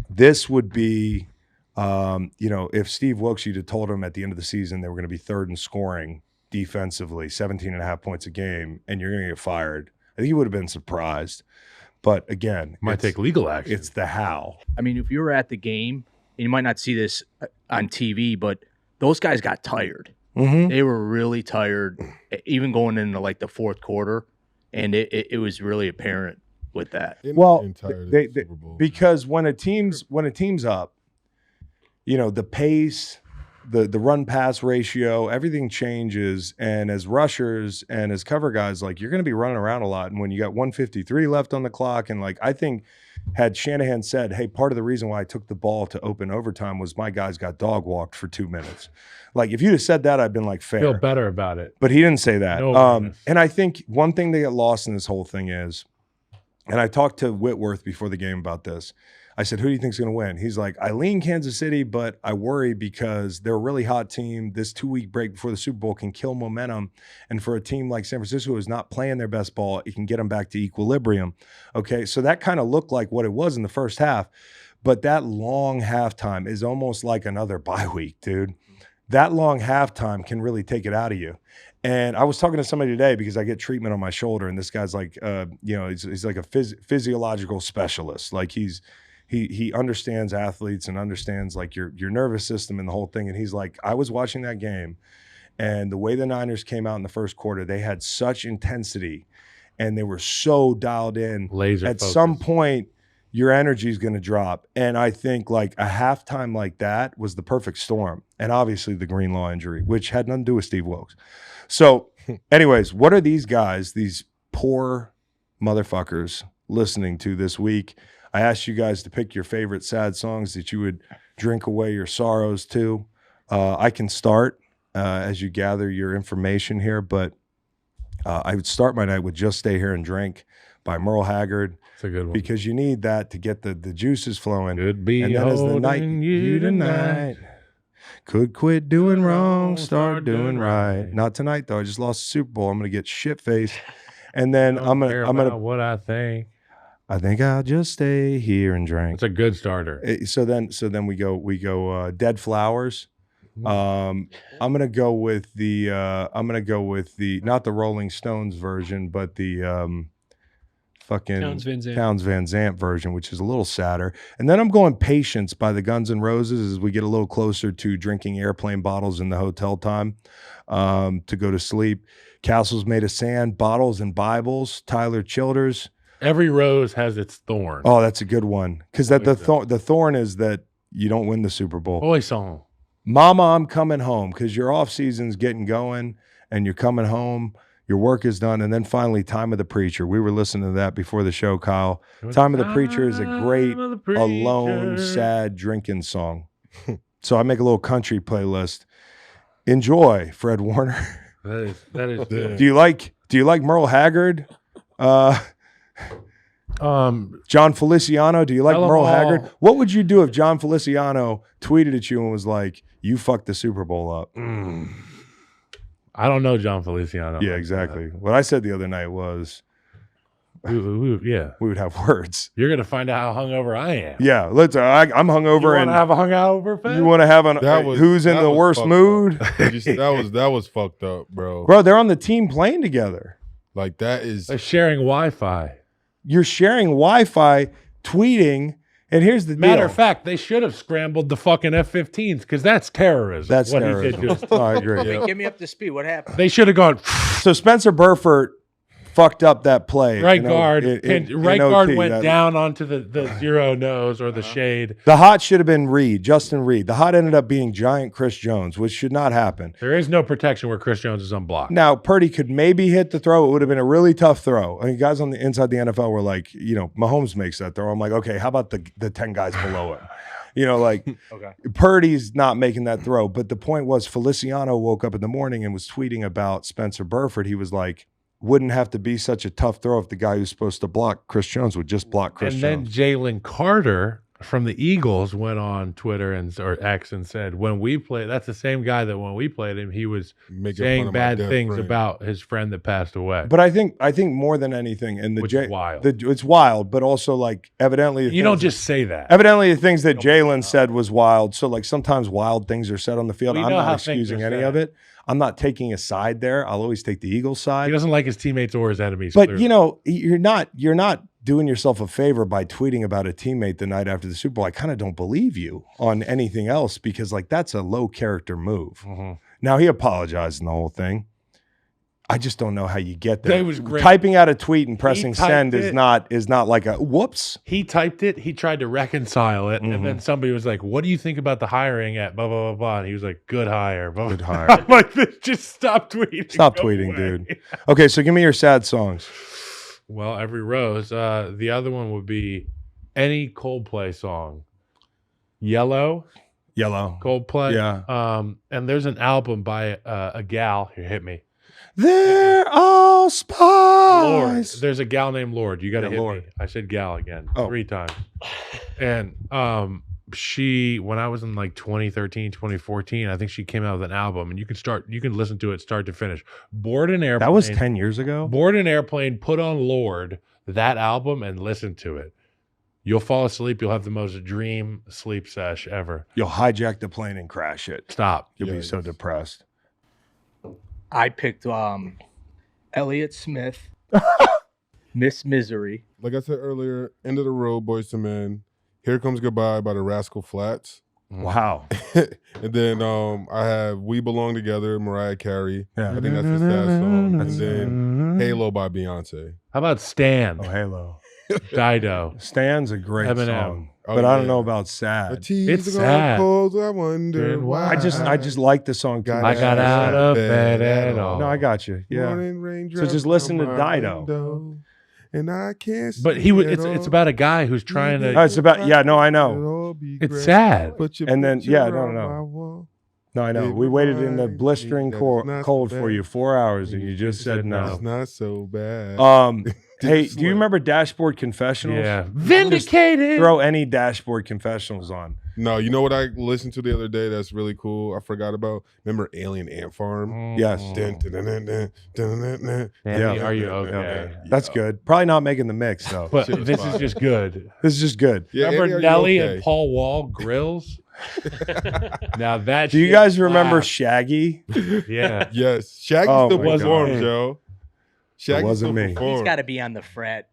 this would be, if Steve Wilks, you'd have told him at the end of the season they were going to be third in scoring defensively, 17.5 points a game, and you're going to get fired, I think he would have been surprised. But again, might take legal action. It's the how. I mean, if you were at the game, and you might not see this on TV, but those guys got tired. Mm-hmm. They were really tired, even going into like the fourth quarter. And it was really apparent with that. Because when a team's up, the pace, the run pass ratio, everything changes. And as rushers and as cover guys, like you're going to be running around a lot. And when you got 1:53 left on the clock, and like I think had Shanahan said, hey, part of the reason why I took the ball to open overtime was my guys got dog walked for 2 minutes. Like if you'd have said that, I'd been like, fair. Feel better about it. But he didn't say that. No, and I think one thing that got lost in this whole thing is, and I talked to Whitworth before the game about this. I said, who do you think's going to win? He's like, I lean Kansas City, but I worry because they're a really hot team. This 2-week break before the Super Bowl can kill momentum. And for a team like San Francisco who's not playing their best ball, it can get them back to equilibrium. Okay, so that kind of looked like what it was in the first half. But that long halftime is almost like another bye week, dude. that long halftime can really take it out of you. And I was talking to somebody today because I get treatment on my shoulder, and this guy's like, he's like a physiological specialist. Like he understands athletes and understands like your nervous system and the whole thing. And he's like, I was watching that game, and the way the Niners came out in the first quarter, they had such intensity, and they were so dialed in. Laser At focus. some point, your energy is going to drop. And I think like a halftime like that was the perfect storm. And obviously the Greenlaw injury, which had nothing to do with Steve Wilks. So anyways, what are these guys, these poor motherfuckers listening to this week? I asked you guys to pick your favorite sad songs that you would drink away your sorrows to. I can start as you gather your information here, but I would start my night with Just Stay Here and Drink by Merle Haggard. It's a good one. Because you need that to get the juices flowing. Could be and then as the night you tonight. Could quit doing wrong, start doing right. Not tonight though. I just lost the Super Bowl. I'm gonna get shit faced, and then I'm gonna what I think. I think I'll just stay here and drink. It's a good starter. So then we go Dead Flowers. I'm gonna go with the not the Rolling Stones version, but the fucking Townes Van Zandt version, which is a little sadder. And then I'm going Patience by the Guns N' Roses as we get a little closer to drinking airplane bottles in the hotel time to go to sleep. Castles Made of Sand, Bottles and Bibles, Tyler Childers. Every rose has its thorn. Oh, that's a good one. Because the thorn is that you don't win the Super Bowl. Boy song. Mama, I'm coming home, because your off season's getting going and you're coming home. Your work is done. And then finally, Time of the Preacher. We were listening to that before the show, Kyle. Time of the Preacher is a great, alone, sad drinking song. So I make a little country playlist. Enjoy, Fred Warner. That is good. Do you like Merle Haggard? John Feliciano, do you like Merle Haggard? What would you do if John Feliciano tweeted at you and was like, you fucked the Super Bowl up? I don't know John Feliciano. Yeah, exactly. What I said the other night was, we would have words. You're gonna find out how hungover I am. Yeah, I'm hungover. You want to have a hungover fest? You want to have who's in the worst mood? That was fucked up, bro. Bro, they're on the team playing together. Like that is They're sharing Wi-Fi. You're sharing Wi-Fi, tweeting, and here's the deal. Matter of fact, they should have scrambled the fucking F-15s because that's terrorism. That's terrorism. I agree. Wait, get me up to speed. What happened? They should have gone. So Spencer Burford fucked up that play. Right guard went down down onto the zero nose or the shade. The hot should have been Justin Reed. The hot ended up being giant Chris Jones, which should not happen. There is no protection where Chris Jones is unblocked. Now, Purdy could maybe hit the throw. It would have been a really tough throw. I mean, guys on the inside the NFL were like, Mahomes makes that throw. I'm like, okay, how about the 10 guys below him? Okay. Purdy's not making that throw. But the point was Feliciano woke up in the morning and was tweeting about Spencer Burford. He was like, wouldn't have to be such a tough throw if the guy who's supposed to block Chris Jones would just block Chris Jones. And then Jalen Carter from the Eagles went on Twitter or X and said, when we played, that's the same guy that when we played him, he was saying bad things about his friend that passed away. But I think more than anything, and is wild. It's wild, but also like evidently you don't just say that. Evidently, the things that Jalen said was wild. So like sometimes wild things are said on the field. I'm not excusing any of it. I'm not taking a side there. I'll always take the Eagles side. He doesn't like his teammates or his enemies. But you're not doing yourself a favor by tweeting about a teammate the night after the Super Bowl. I kind of don't believe you on anything else because like that's a low character move. Mm-hmm. Now he apologized in the whole thing. I just don't know how you get there. That was great. Typing out a tweet and pressing send is not like a whoops. He typed it. He tried to reconcile it, and then somebody was like, "What do you think about the hiring at blah blah blah blah?" And he was like, "Good hire, good hire." I'm like, just stop tweeting. Stop tweeting, dude. Okay, so give me your sad songs. Well, every rose. The other one would be any Coldplay song. Yellow. Coldplay. Yeah. And there's an album by a gal. Here, hit me. They're all spies. Lord. There's a gal named Lord. You got to hit me. I said gal again 3 times. And she, when I was in like 2013, 2014, I think she came out with an album, and you can listen to it start to finish. Board an Airplane. That was 10 years ago. Board an Airplane, put on Lord, that album, and listen to it. You'll fall asleep. You'll have the most dream sleep sesh ever. You'll hijack the plane and crash it. Stop. You'll be so depressed. I picked Elliott Smith, Miss Misery. Like I said earlier, End of the Road, Boys to Men. Here Comes Goodbye by the Rascal Flats. Wow. And then I have We Belong Together, Mariah Carey. Yeah. I think that's a sad song. And then Halo by Beyonce. How about Stan? Oh, Halo. Dido. Stan's a great Eminem. song. Oh, But I don't yeah. know about sad. It's sad. I wonder why. I just like the song too. I got out of bed at all. No, I got you. Yeah. Morning raindrops just listen on to my Dido. window, and I can't. But see he was. it It's all. about a guy who's trying Oh, to. it's about I know. It'll all be It's great. sad. Put your And then- picture yeah, no, on no. my wall. No, I know. Baby, We waited in the remind me blistering that cold it's not so for bad. you 4 hours, and you just said It's no. not so bad. Hey, do slip. you remember Dashboard Confessionals? Yeah. Vindicated. Throw any Dashboard Confessionals on. No, you know what I listened to the other day that's really cool? I forgot about. Remember Alien Ant Farm? Yes. Dun, dun, dun, dun, dun, dun, dun, dun. Andy, Yeah. are you okay? That's good. Probably not making the mix though. But Shit was this fire. is just good. This is just good. Yeah, Remember Andy, are you Nelly okay? and Paul Wall grills? Now that. Do you shit guys remember slaps. Shaggy? Yeah. Yes, Shaggy Oh, still my God. performs, Joe. Shaggy wasn't still me. He's performs. got to be on the frat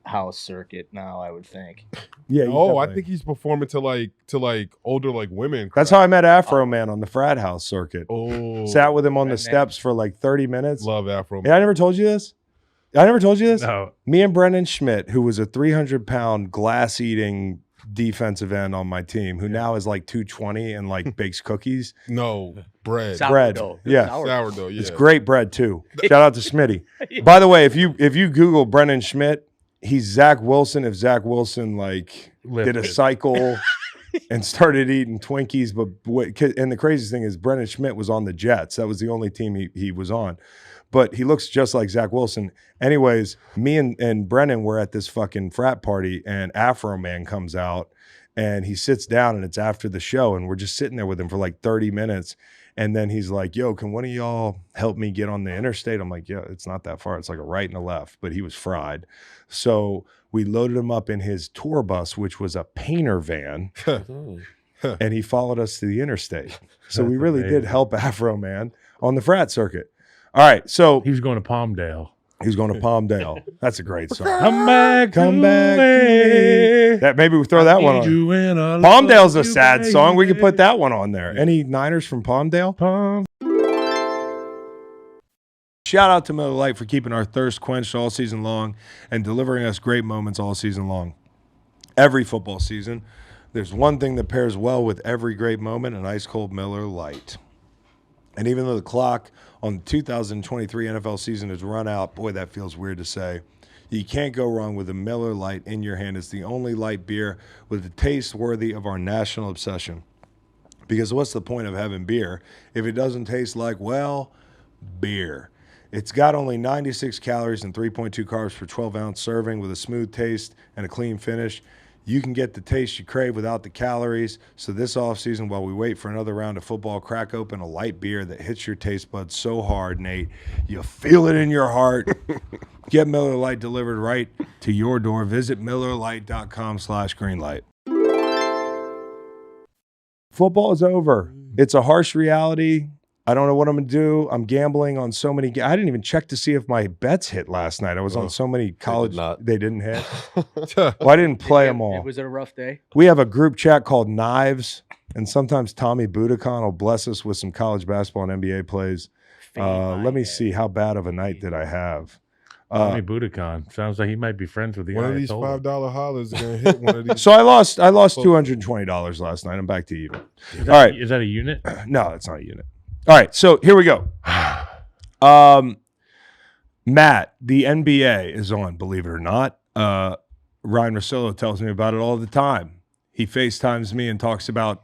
house circuit now, I would think. Yeah. Oh, I definitely. think he's performing to like older like women. That's how I met Afro Man on the frat house circuit. Oh, Sat with him on the Frat Man. steps for like 30 minutes. love Afro. Yeah, I never told you this. I never told you this. No. Me and Brendan Schmidt, who was a 300-pound glass-eating defensive end on my team, who now is like 220 and like bakes cookies. No bread, Sourdough. Yeah. sourdough. Yeah, It's great bread too. Shout out to Smitty. By the way, if you Google Brendan Schmidt, he's Zach Wilson. If Zach Wilson like did a Lifted. cycle and started eating Twinkies, and the craziest thing is Brendan Schmidt was on the Jets. That was the only team he was on. But he looks just like Zach Wilson. Anyways, me and Brennan were at this fucking frat party, and Afro Man comes out, and he sits down, and it's after the show, and we're just sitting there with him for like 30 minutes. And then he's like, yo, can one of y'all help me get on the interstate? I'm like, yeah, it's not that far. It's like a right and a left. But he was fried. So we loaded him up in his tour bus, which was a painter van, and he followed us to the interstate. So we That's really did amazing. help Afro Man on the frat circuit. All right, so He was going to Palmdale. he was going to Palmdale. That's a great song. Come back. Come back to me. That maybe we throw that one on. Palmdale's a sad song. We could put that one on there. Any Niners from Palmdale? Shout out to Miller Lite for keeping our thirst quenched all season long and delivering us great moments all season long. Every football season, there's one thing that pairs well with every great moment, an ice cold Miller Lite. And even though the clock on the 2023 NFL season has run out, boy, that feels weird to say, you can't go wrong with a Miller Lite in your hand. It's the only light beer with a taste worthy of our national obsession. Because what's the point of having beer if it doesn't taste like, well, beer? It's got only 96 calories and 3.2 carbs per 12-ounce serving with a smooth taste and a clean finish. You can get the taste you crave without the calories. So this offseason, while we wait for another round of football, crack open a light beer that hits your taste buds so hard, Nate, you feel it in your heart. Get Miller Lite delivered right to your door. Visit MillerLite.com/greenlight. Football is over. It's a harsh reality. I don't know what I'm going to do. I'm gambling on so many. I didn't even check to see if my bets hit last night. I was on so many college. not. They didn't hit. Well, I didn't play them all. Was it a rough day? We have a group chat called Knives, and sometimes Tommy Budakon will bless us with some college basketball and NBA plays. Let me see. How bad of a night did I have? Tommy Budakon. Sounds like he might be friends with the One guy of I these told him. $5 hollers is gonna hit one of these. So I lost $220 last night. I'm back to even. Is that, All right. Is that a unit? No, it's not a unit. All right, so here we go. Matt, the NBA is on, believe it or not. Ryan Russillo tells me about it all the time. He FaceTimes me and talks about,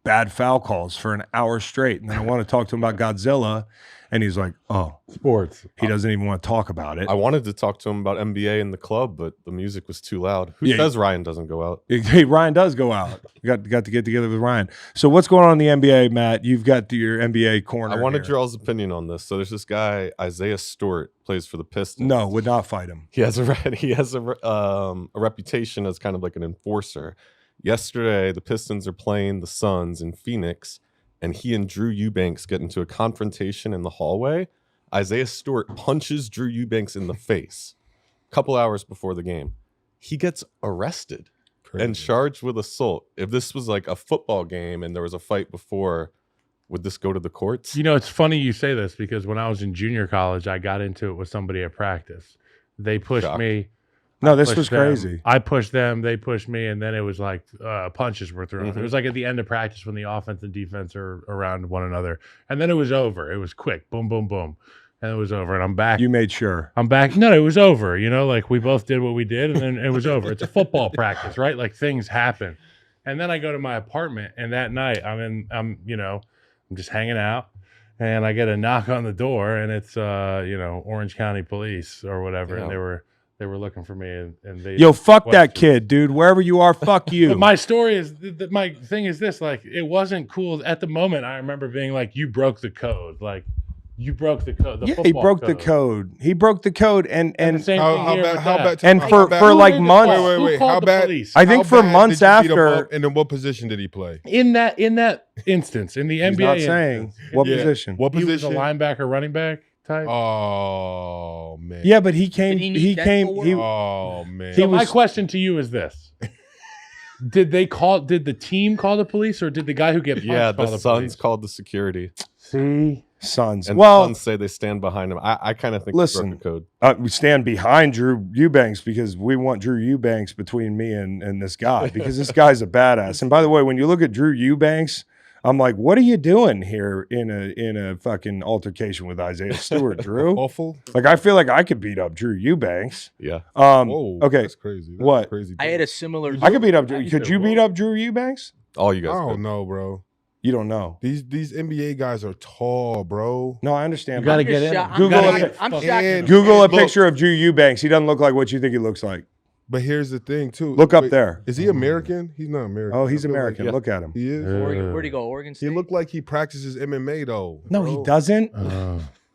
bad foul calls for an hour straight. And then I want to talk to him about Godzilla. And he's like, oh, sports. He doesn't even want to talk about it. I wanted to talk to him about NBA in the club, but the music was too loud. Who says Ryan doesn't go out? Hey, Ryan does go out. Got to get together with Ryan. So what's going on in the NBA, Matt? You've got your NBA corner. I wanted here. y'all's opinion on this. So there's this guy, Isaiah Stewart, plays for the Pistons. No, would not fight him. He has a reputation as kind of like an enforcer. Yesterday, the Pistons are playing the Suns in Phoenix, and he and Drew Eubanks get into a confrontation in the hallway. Isaiah Stewart punches Drew Eubanks in the face a couple hours before the game. He gets arrested and charged with assault. If this was like a football game and there was a fight before, would this go to the courts? You know, it's funny you say this because when I was in junior college, I got into it with somebody at practice. They pushed me. No, this was crazy. I pushed them, they pushed me, and then it was like punches were thrown. Mm-hmm. It was like at the end of practice when the offense and defense are around one another. And then it was over. It was quick. Boom, boom, boom. And it was over. And I'm back. You made sure. I'm back. No, it was over. You know, like we both did what we did, and then it was over. It's a football practice, right? Like things happen. And then I go to my apartment, and that night I'm just hanging out. And I get a knock on the door, and it's Orange County Police or whatever. Yeah. And they were looking for me, and they fuck that kid, dude. Wherever you are, fuck you. But my story is my thing is this: like, it wasn't cool at the moment. I remember being like, "You broke the code." Like, you broke the code. He broke the code. He broke the code, and the same thing here how bad? And for like months. Wait. How bad? I think for months after. And in what position did he play? In that instance, in the NBA. He's not saying what position. What position? He was a linebacker, running back type. Oh man. Yeah, but he came. Oh man. So my question to you is this: Did the team call the police, or did the guy who get punched call the police? The Suns called the security. See. Suns. And the Suns say they stand behind him. I kind of think listen, they broke the code. We stand behind Drew Eubanks because we want Drew Eubanks between me and this guy because this guy's a badass. And by the way, when you look at Drew Eubanks, I'm like, what are you doing here in a fucking altercation with Isaiah Stewart, Drew? Awful. Like, I feel like I could beat up Drew Eubanks. Yeah. Whoa, okay. That's crazy. What? Crazy. I had a similar. I could beat up. Could you beat up Drew Eubanks? All you guys. I don't know, bro. You don't know. These NBA guys are tall, bro. No, I understand. You got to get in. I'm shocked. Google a picture of Drew Eubanks. He doesn't look like what you think he looks like. But here's the thing, too. Look up there. Is he American? He's not American. Oh, he's American. Look at him. He is? Where'd he go? Oregon State? He looked like he practices MMA, though. No, bro. he doesn't.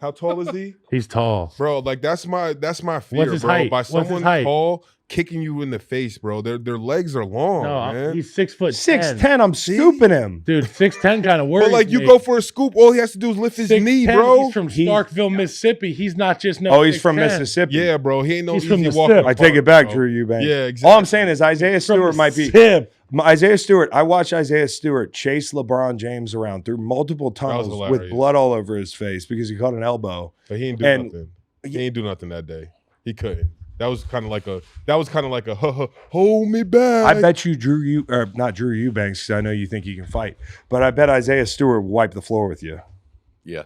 How tall is he? He's tall. Bro, like that's my fear, What's his bro. height? By What's someone his height? tall kicking you in the face, bro. Their legs are long, man. He's 6'10". 6'10". I'm scooping him. Dude, 6'10" kind of worries But like you me. go for a scoop, all he has to do is lift his 6'10", knee, bro. He's from Starkville, Mississippi. He's not just no. Oh, he's from 6'10". Mississippi. Yeah, bro. He ain't no He's easy from the walk. SIP. I take it back, bro. Drew Eubanks. Yeah, exactly. All I'm saying is Isaiah Stewart might be. Isaiah Stewart. I watched Isaiah Stewart chase LeBron James around through multiple tunnels with blood all over his face because he caught an elbow. But he ain't do nothing. He ain't do nothing that day. He couldn't. That was kind of like a hold me back. I bet you not Drew Eubanks, because I know you think you can fight, but I bet Isaiah Stewart will wipe the floor with you. Yeah.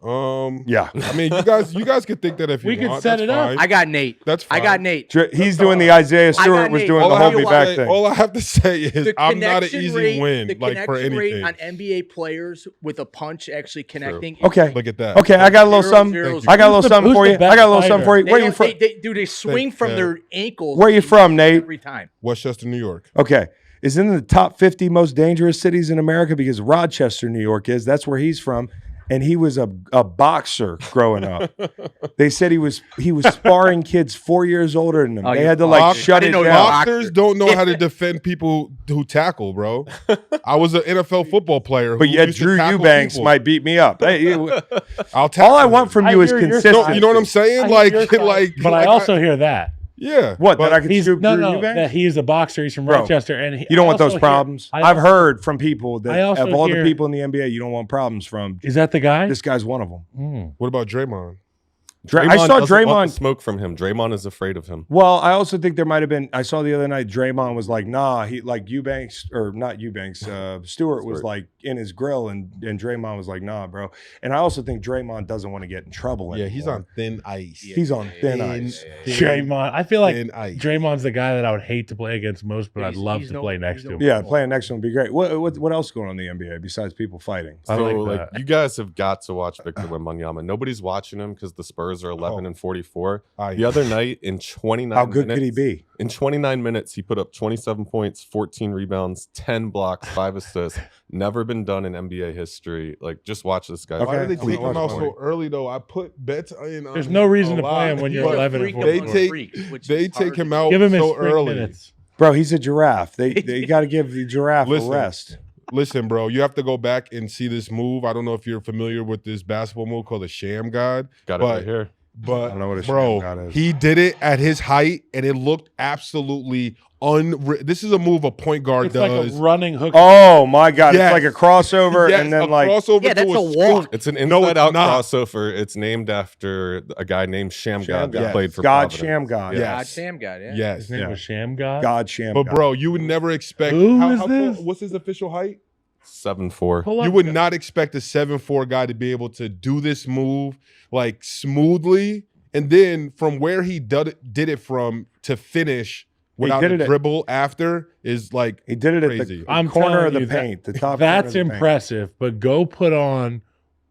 Yeah. I mean, you guys could think that if you We could want. set That's it up. fine. I got Nate. That's fine. I got Nate. He's doing the Isaiah Stewart was Nate. doing All the I hold have me to back say- thing. All I have to say is The I'm not an connection easy rate- win, The like for connection rate anything. on NBA players with a punch actually connecting. Okay. Look at that. Okay, I got a little something. I got a little something for you. I got a little something for you. Where you from? They swing from their ankles. Where you from, Nate? Every time. Westchester, New York. Okay. Is in the top 50 most dangerous cities in America because Rochester, New York is. That's where he's from. And he was a boxer growing up. They said he was sparring kids 4 years older than him. They had to like shut it down. Boxers don't know how to defend people who tackle, bro. I was an NFL football player. But who yet used to Drew tackle Eubanks people. might beat me up. Hey, I'll tackle all I him. want from you is hear your consistency. side. You know what I'm saying? But I also hear that. Yeah. What, but that I could shoot Drew that Eubanks? he is a boxer. He's from Bro, Rochester, and you don't want those problems. I've heard from people I that also of all the hear- people in the NBA, you don't want problems from. Is that the guy? This guy's one of them. What about Draymond? I saw doesn't want Draymond the smoke from him. Draymond is afraid of him. Well, I also think there might have been. I saw the other night Draymond was like, "Nah," he like Eubanks or not Eubanks. Stewart was like in his grill, and Draymond was like, "Nah, bro." And I also think Draymond doesn't want to get in trouble. Yeah, anymore. he's on thin ice. He's on thin ice. Draymond. I feel like Thin ice. Draymond's the guy that I would hate to play against most, but I'd love to play next to him. Yeah, playing next to him would be great. What else is going on in the NBA besides people fighting? I So like like that. you guys have got to watch Victor Wembanyama. Nobody's watching him because the Spurs are 11-44. The other night in 29 How good minutes, could he be? In 29 minutes, he put up 27 points, 14 rebounds, 10 blocks, 5 assists. Never been done in NBA history. Like, just watch this guy. Why Okay. did they take Watch him out one. so early though? I put bets in. On There's no reason a to play him lot, when you're but 11 and 44. They take him out Give him his so freak early. minutes. Bro, he's a giraffe. They got to give the giraffe Listen. a rest. Listen, bro, you have to go back and see this move. I don't know if you're familiar with this basketball move called a sham god. Got it right here. But I don't know what a bro, sham god is. he did it at his height, and it looked absolutely unreal. This is a move a point guard It's like does. a running hook. Oh my God! Yes. It's like a crossover, Yes, and then a like crossover Yeah, that's to a walk. scoop. It's an No, it's inside-out not. crossover. It's named after a guy named Sham God that God. played for God Providence. Sham God. Yeah. God, Yes. Sam God, yeah. Yes. His name Yeah. was Sham God. God Sham But God. bro, you would never expect. Who is tall- this? what's his official height? 7'4". Pull up You would the- not expect a 7'4" guy to be able to do this move like smoothly, and then from where he did it from to finish without did a it at- dribble after is like He did it at Crazy. the I'm corner telling of the you that- paint, the top. That's corner of the paint. impressive, but go put on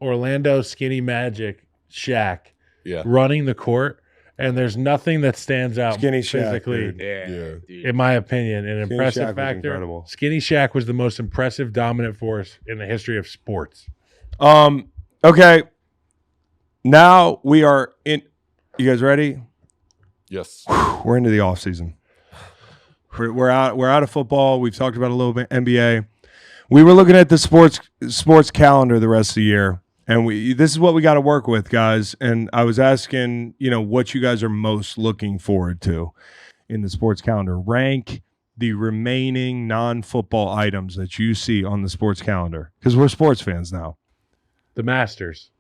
Orlando Skinny Magic Shaq Yeah. running the court, and there's nothing that stands out Skinny Shaq, physically, dude. Yeah. Yeah. Dude. in my opinion. An Skinny impressive Shaq was factor. incredible. Skinny Shaq was the most impressive dominant force in the history of sports. Okay. Now we are in. You guys ready? Yes. We're into the off season. We're out of football. We've talked about a little bit NBA. We were looking at the sports calendar the rest of the year, and this is what we got to work with, guys. And I was asking, what you guys are most looking forward to in the sports calendar. Rank the remaining non-football items that you see on the sports calendar, because we're sports fans now. The Masters,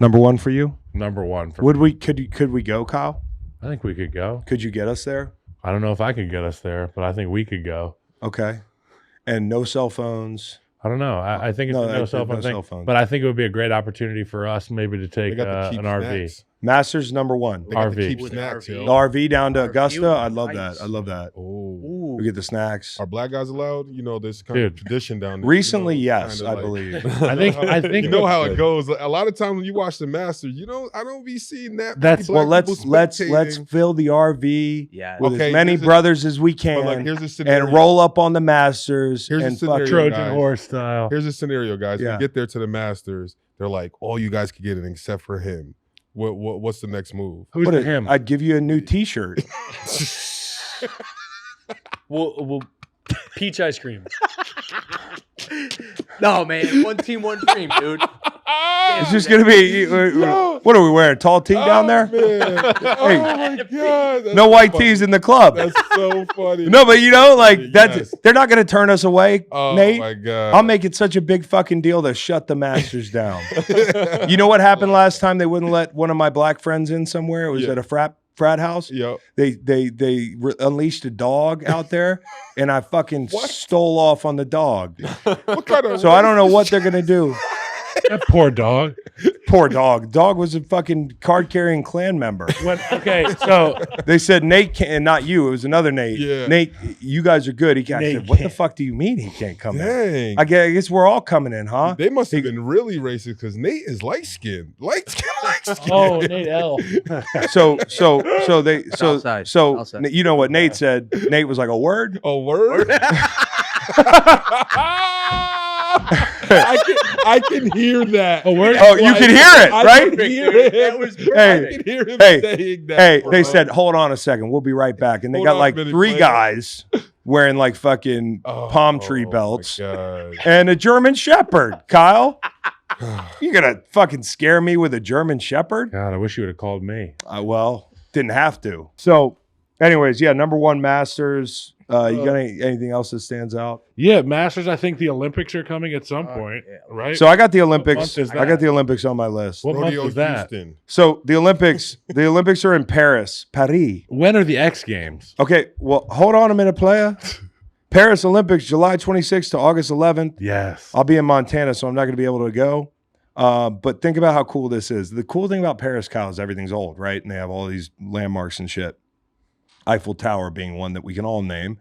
Number one for you? number one. For Could we go, Kyle? I think we could go. Could you get us there? I don't know if I could get us there, but I think we could go. Okay. And no cell phones. I don't know. I think it's No, a no no cell phone thing, cell phones. but I think it would be a great opportunity for us maybe to they take got the cheap an RV. snacks. Masters number one. They got the RV. cheap With snacks, RV. yo. The RV down to RV Augusta. would be I love nice. that. I love that. Oh. We get the snacks. Are black guys allowed? There's kind of Dude. tradition down there. Recently, it's yes, kinda I like- believe. I think you know how it goes. A lot of times when you watch the Masters, I don't be seeing that. That's- many Well, black let's people let's spectating. fill the RV Yeah. with Okay, as many here's a- brothers as we But can, look, here's a scenario. and roll up on the Masters. Here's a and scenario. fucking, Trojan guys. horse style. Here's a scenario, guys. Yeah. When you get there to the Masters, they're like, all you guys can get it except for him. What's the next move? Who's What the a- him? I'd give you a new T-shirt. We'll peach ice cream. No, man. One team, one dream, dude. It's just gonna be. What are we wearing? Tall tee down there? Man. Oh my god! That's No white funny. tees in the club. That's so funny. No, but that's Yes. they're not gonna turn us away, Oh Nate. my god! I'll make it such a big fucking deal to shut the Masters down. You know what happened last time they wouldn't let one of my black friends in somewhere? It was Yeah. at a frat house. Yep. They unleashed a dog out there, and I fucking What? stole off on the dog. What kind of? So I don't know what they're gonna do. That poor dog. Poor dog. Dog was a fucking card carrying Klan member. Okay, so They said Nate can't, and not you. It was another Nate. Yeah. Nate, you guys are good. I Nate said, what the can't. fuck do you mean he can't come in? Dang. I guess we're all coming in, huh? They must have been really racist because Nate is light skinned. Light skinned. Oh, Nate L. So Outside. Outside. you know what Nate said? Nate was like, a word? A word? I can hear that. a word. Oh, you can hear it, I right? can hear it. That was I perfect. can hear him Hey, saying that. Hey, bro. they said, hold on a second. We'll be right back. And they Hold got on a like minute, 3 later. guys wearing like fucking Oh, palm tree my belts God. and a German Shepherd. Kyle, you gonna fucking scare me with a German Shepherd? God, I wish you would have called me. Well, didn't have to. So, anyways, yeah, number one Masters. You got anything else that stands out? Yeah, Masters. I think the Olympics are coming at some point, right? So I got the Olympics. month is I got that? the Olympics on my list. What month Rodeo is that? Houston. So the Olympics are in Paris. When are the X Games? Okay, well, hold on a minute, player. Paris Olympics, July 26th to August 11th. Yes. I'll be in Montana, so I'm not going to be able to go. But think about how cool this is. The cool thing about Paris, Kyle, is everything's old, right? And they have all these landmarks and shit. Eiffel Tower being one that we can all name.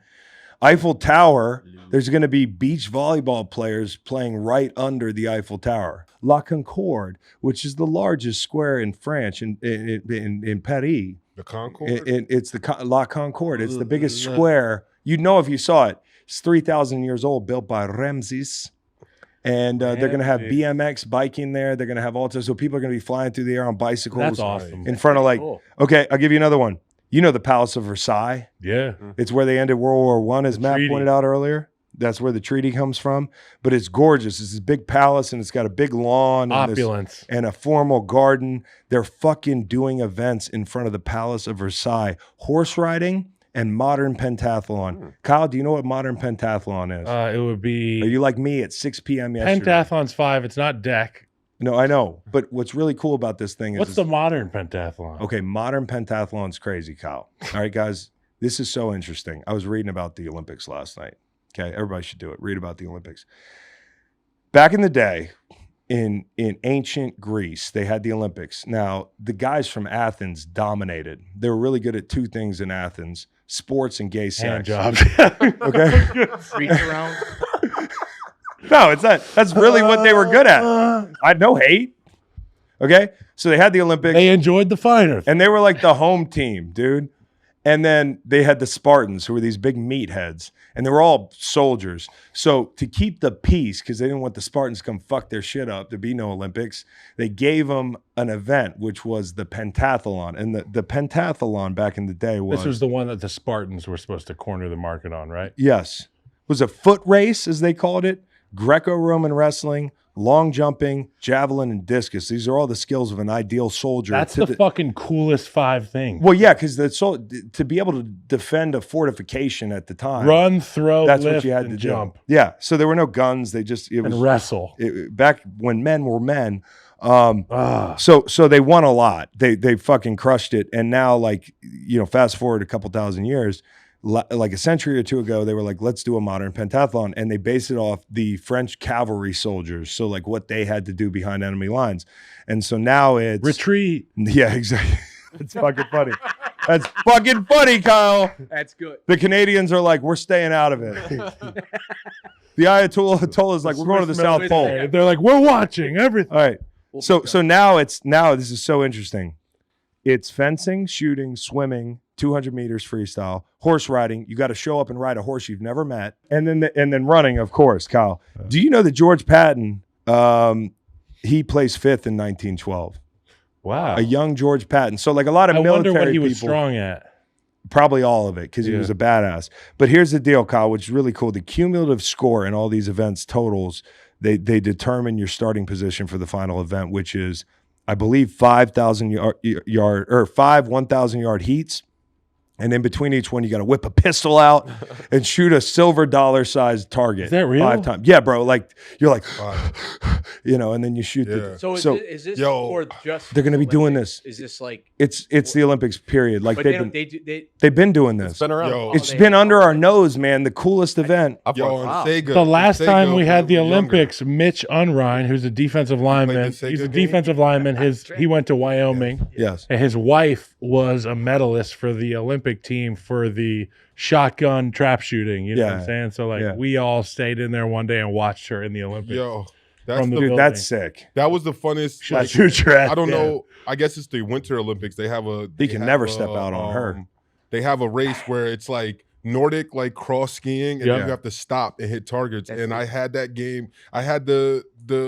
Eiffel Tower, there's going to be beach volleyball players playing right under the Eiffel Tower. La Concorde, which is the largest square in France, in Paris. The Concord? It's the La Concorde. It's the biggest square. You'd know if you saw it. It's 3,000 years old, built by Ramses. And they're going to have BMX biking there. They're going to have all sorts. So people are going to be flying through the air on bicycles. That's awesome. In front of Cool. Okay, I'll give you another one. You know the Palace of Versailles? Yeah. It's where they ended World War I, as Matt treaty. pointed out earlier. That's where the treaty comes from. But it's gorgeous. It's this big palace, and it's got a big lawn. Opulence. And a formal garden. They're fucking doing events in front of the Palace of Versailles. Horse riding and modern pentathlon. Kyle, do you know what modern pentathlon is? It would be. Are you like me at 6 p.m. yesterday? Pentathlon's 5. It's not deck. No, I know. But what's really cool about this thing is... What's the modern pentathlon? Okay, modern pentathlon's crazy, Kyle. All right, guys, this is so interesting. I was reading about the Olympics last night. Okay, everybody should do it. Read about the Olympics. Back in the day, in ancient Greece, they had the Olympics. Now, the guys from Athens dominated. They were really good at two things in Athens: sports and gay Hand sex. jobs. Okay? Reach around. No, it's not. That's really what they were good at. I no hate. Okay? So they had the Olympics. They enjoyed the finer. And they were like the home team, dude. And then they had the Spartans, who were these big meatheads. And they were all soldiers. So to keep the peace, because they didn't want the Spartans to come fuck their shit up, to be no Olympics, they gave them an event, which was the pentathlon. And the pentathlon back in the day was... This was the one that the Spartans were supposed to corner the market on, right? Yes. It was a foot race, as they called it. Greco-Roman wrestling, long jumping, javelin, and discus. These are all the skills of an ideal soldier. That's the fucking coolest 5 things. Well, yeah, because to be able to defend a fortification at the time, Run, throw, that's lift, what you had and to jump. do. Yeah, so there were no guns. They just And wrestle. back when men were men. So they won a lot. They fucking crushed it. And now, like, fast forward a couple thousand years. Like a century or two ago, they were like, let's do a modern pentathlon. And they based it off the French cavalry soldiers. So like what they had to do behind enemy lines. And so now it's... Retreat. Yeah, exactly. That's fucking funny. That's fucking funny, Kyle. That's good. The Canadians are like, we're staying out of it. The Ayatollah is like, we're going to the South Pole. They're like, we're watching everything. All right. So now this is so interesting. It's fencing, shooting, swimming, 200 meters freestyle, horse riding. You got to show up and ride a horse you've never met, and then running, of course. Kyle, do you know that George Patton? He placed 5th in 1912. Wow, a young George Patton. So like a lot of military wonder what he was people, strong at. Probably all of it, because he was a badass. But here's the deal, Kyle, which is really cool. The cumulative score in all these events totals, they determine your starting position for the final event, which is, I believe, 5,000 yard or 5 1,000-yard heats. And in between each one, you got to whip a pistol out and shoot a silver dollar-sized target. Is that real? 5 times. Yeah, bro. Like you're like, and then you shoot. Yeah. Is this for just? They're going to be doing this. Is this like? It's the Olympics period. Like But they've been doing this. It's been around. Yo, It's been under our nose, man. The coolest event. on Sega. The last Sega time we had when the we were younger. Olympics, Mitch Unrein, who's a defensive lineman, Sega he's a game? defensive lineman. He went to Wyoming. Yes. And his wife was a medalist for the Olympic team for the shotgun trap shooting. You know what I'm saying? So like we all stayed in there one day and watched her in the Olympics. Yo, that's From the the, building. That's sick. that was the funnest. Shot shoot your ass. I don't know. I guess it's the Winter Olympics. They have a. He can never step out on her. They have a race where it's like Nordic, like cross skiing, and Yeah. you have to stop and hit targets. And I had that game. I had the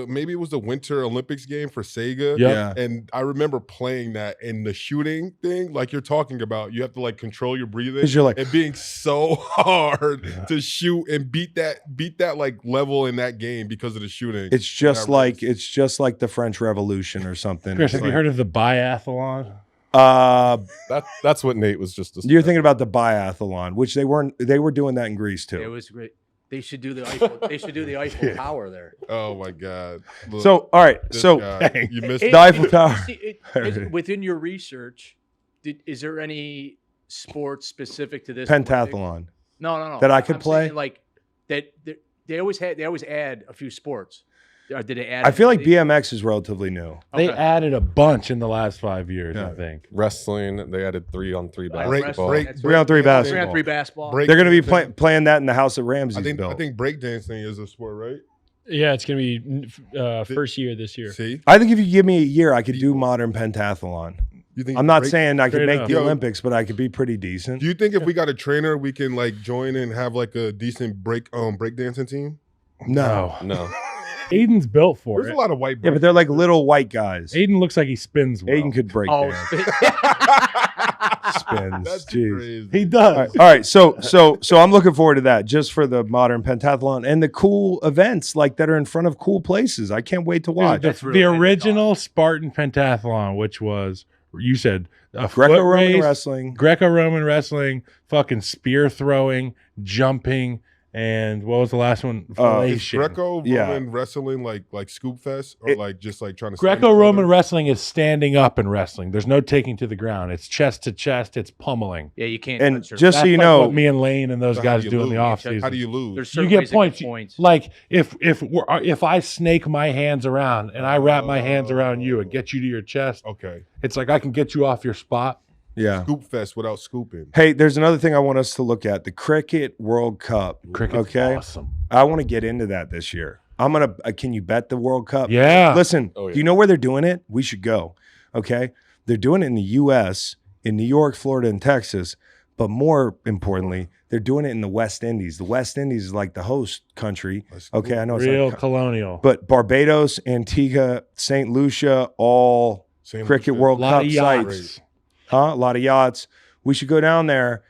maybe it was the Winter Olympics game for Sega. Yeah. And I remember playing that, and the shooting thing, like you're talking about, you have to like control your breathing. 'Cause you're like, and being so hard to shoot and beat that like level in that game because of the shooting. It's just That like race. the French Revolution or something. Chris, It's have you like- heard of the biathlon? That's what Nate was just. You're thinking about the biathlon, which they weren't. They were doing that in Greece too. It was great. They should do the Eiffel. They should do the Eiffel Tower there. Oh my God! Look, So all right, this so guy, you missed the Eiffel Tower. Within your research, is there any sports specific to this Pentathlon. No. That I could play? saying, like that. They always add a few sports. Or did they add? I feel like anything? BMX is relatively new. They Okay. added a bunch in the last 5 years, Yeah. I think. Wrestling. They added 3-on-3 Like basketball. break- that's 3-on-3 right. basketball. 3-on-3 basketball. They're going to be Breakdancing. playing that in the house that Ramsey's I built. think breakdancing is a sport, right? Yeah, it's gonna be first year this year. See, I think if you give me a year, I could do modern pentathlon. you think I'm not break- saying I could Straight make up. the Yo. Olympics, but I could be pretty decent. Do you think if we got a trainer, we can like join and have like a decent breakdancing team? No. No. Aiden's built for There's it. a lot of white. Yeah, but they're like little white guys. Aiden looks like he spins well. Aiden could break Oh, dance. Spins. That's Jeez. crazy. He does. All right, so I'm looking forward to that just for the modern pentathlon and the cool events like that are in front of cool places. I can't wait to watch. The, That's really the awesome. original Spartan pentathlon, which was, you said, a foot Greco-Roman race, wrestling. Greco-Roman wrestling, fucking spear throwing, jumping, and what was the last one? Is Fellation. Greco-Roman wrestling like Scoop Fest or like just like trying to stand Greco-Roman each wrestling is standing up and wrestling. There's no taking to the ground. It's chest to chest. It's pummeling. Yeah, you can't. And touch your- just so That's you like know, what me and Lane and those So how guys do you do in the lose? off How other. How do season. you lose? There's You certain get ways to points. points. Like if I snake my hands around and I wrap my hands around you and get you to your chest, Okay, it's like I can get you off your spot. yeah. Scoop Fest without scooping. Hey, there's another thing I want us to look at: the Cricket World Cup. Cricket's Okay, awesome. I want to get into that this year. I'm gonna. Can you bet the World Cup? Yeah. Listen, Oh, yeah. do you know where they're doing it? We should go. Okay, they're doing it in the U.S., in New York, Florida, and Texas. But more importantly, they're doing it in the West Indies. The West Indies is like the host country. That's Okay, cool. I know it's Real not, colonial. but Barbados, Antigua, St. Lucia, all Same Cricket shit. World a lot Cup of sites. yachts. A lot of yachts. We should go down there.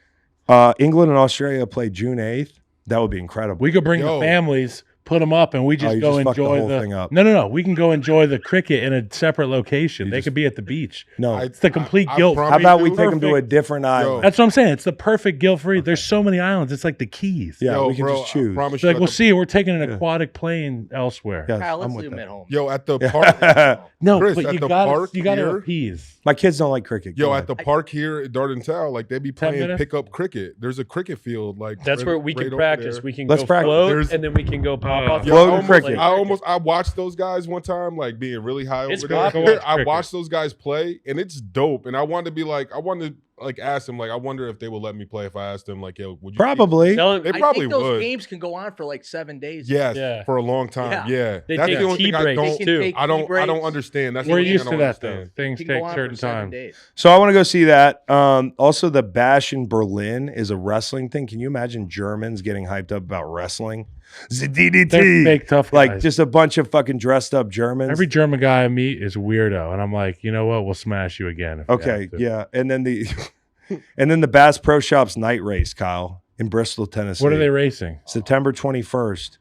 England and Australia play June 8th. That would be incredible. We could bring Yo. the families, put them up, and we just you go just fucked the enjoy whole the thing up. No. We can go enjoy the cricket in a separate location. They could be at the beach. No. I- It's the complete I guilt. promise How about we you- take them to a Perfect. different island? That's what I'm saying. It's the perfect guilt-free. There's so many islands. It's like the Keys. Yeah, Yo, we can bro, just choose. I promise It's you like, at we'll the- see. We're taking an aquatic plane elsewhere. Yes, Kyle, let's I'm with leave them that. at home. Yo, at the park. No, Chris, but at you the got park to here- appease. My kids don't like cricket. Yo, Go at the ahead. park here at Dardentown, like they be 10 playing minutes? pickup cricket. There's a cricket field, like That's right- where we right can over practice. there. We can Let's go practice. float, There's- and then we can go pop off. Yo, Float I and almost, cricket. I watched those guys one time, like being really high It's over popular. there. Watch I cricket. watched those guys play, and it's dope. And I wanted to be like, I wanted to like ask them, like, I wonder if they would let me play if I asked them, like, yo, would you? Probably. Tell 'em- They I probably think those would. games can go on for like 7 days. Yes, Yeah. for a long time. Yeah, They that's take the only tea thing I breaks, don't. They can too. take I don't. tea I don't breaks. understand. That's the We're only thing used I to don't that though. understand. Things It can take go on certain for 7 time. days. So I want to go see that. Also, the Bash in Berlin is a wrestling thing. Can you imagine Germans getting hyped up about wrestling? The They're DDT. fake tough guys. Like just a bunch of fucking dressed up Germans. Every German guy I meet is a weirdo, and I'm like, you know what? We'll smash you again. if we Okay, have to. yeah. And then the Bass Pro Shops night race, Kyle, in Bristol, Tennessee. What are they racing? September 21st.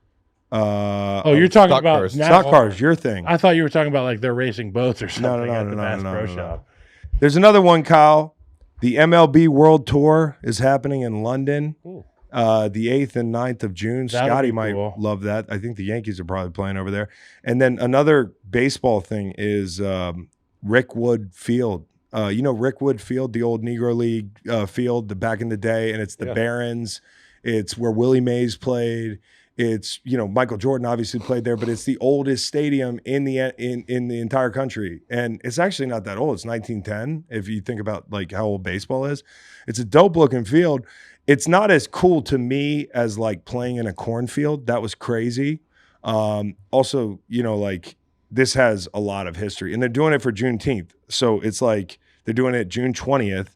Oh, you're talking stock about cars. stock cars, your thing. I thought you were talking about like they're racing boats or No, something no, at no, the no, Bass no, Pro no, no. Shop. There's another one, Kyle. The MLB World Tour is happening in London. Ooh. The 8th and 9th of June. That'll Scotty be might cool. love that. I think the Yankees are probably playing over there. And then another baseball thing is Rickwood Field. You know Rickwood Field, the old Negro League field back in the day, and it's the Yeah. Barons. It's where Willie Mays played. It's, you know, Michael Jordan obviously played there, but it's the oldest stadium in the entire country. And it's actually not that old. It's 1910 if you think about like how old baseball is. It's a dope looking field. It's not as cool to me as like playing in a cornfield. That was crazy. Also, you know, like this has a lot of history, and they're doing it for Juneteenth. So it's like they're doing it June 20th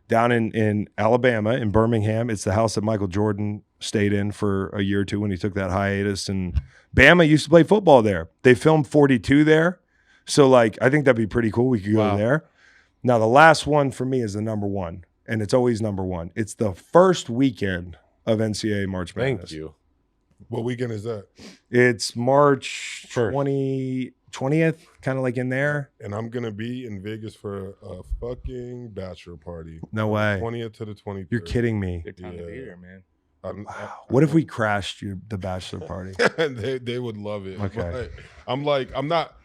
down in Alabama, in Birmingham. It's the house that Michael Jordan stayed in for a year or two when he took that hiatus. And Bama used to play football there. They filmed 42 there. So like, I think that'd be pretty cool. We could go Wow. there. Now, the last one for me is the number one, and it's always number one. It's the first weekend of NCAA March Madness. Thank you. What weekend is that? It's March First. 20th, kind of like in there. And I'm going to be in Vegas for a fucking bachelor party. No way. 20th to the 23rd. You're kidding me. Good time to be there, man. Wow. What if we crashed the bachelor party? they would love it. Okay. But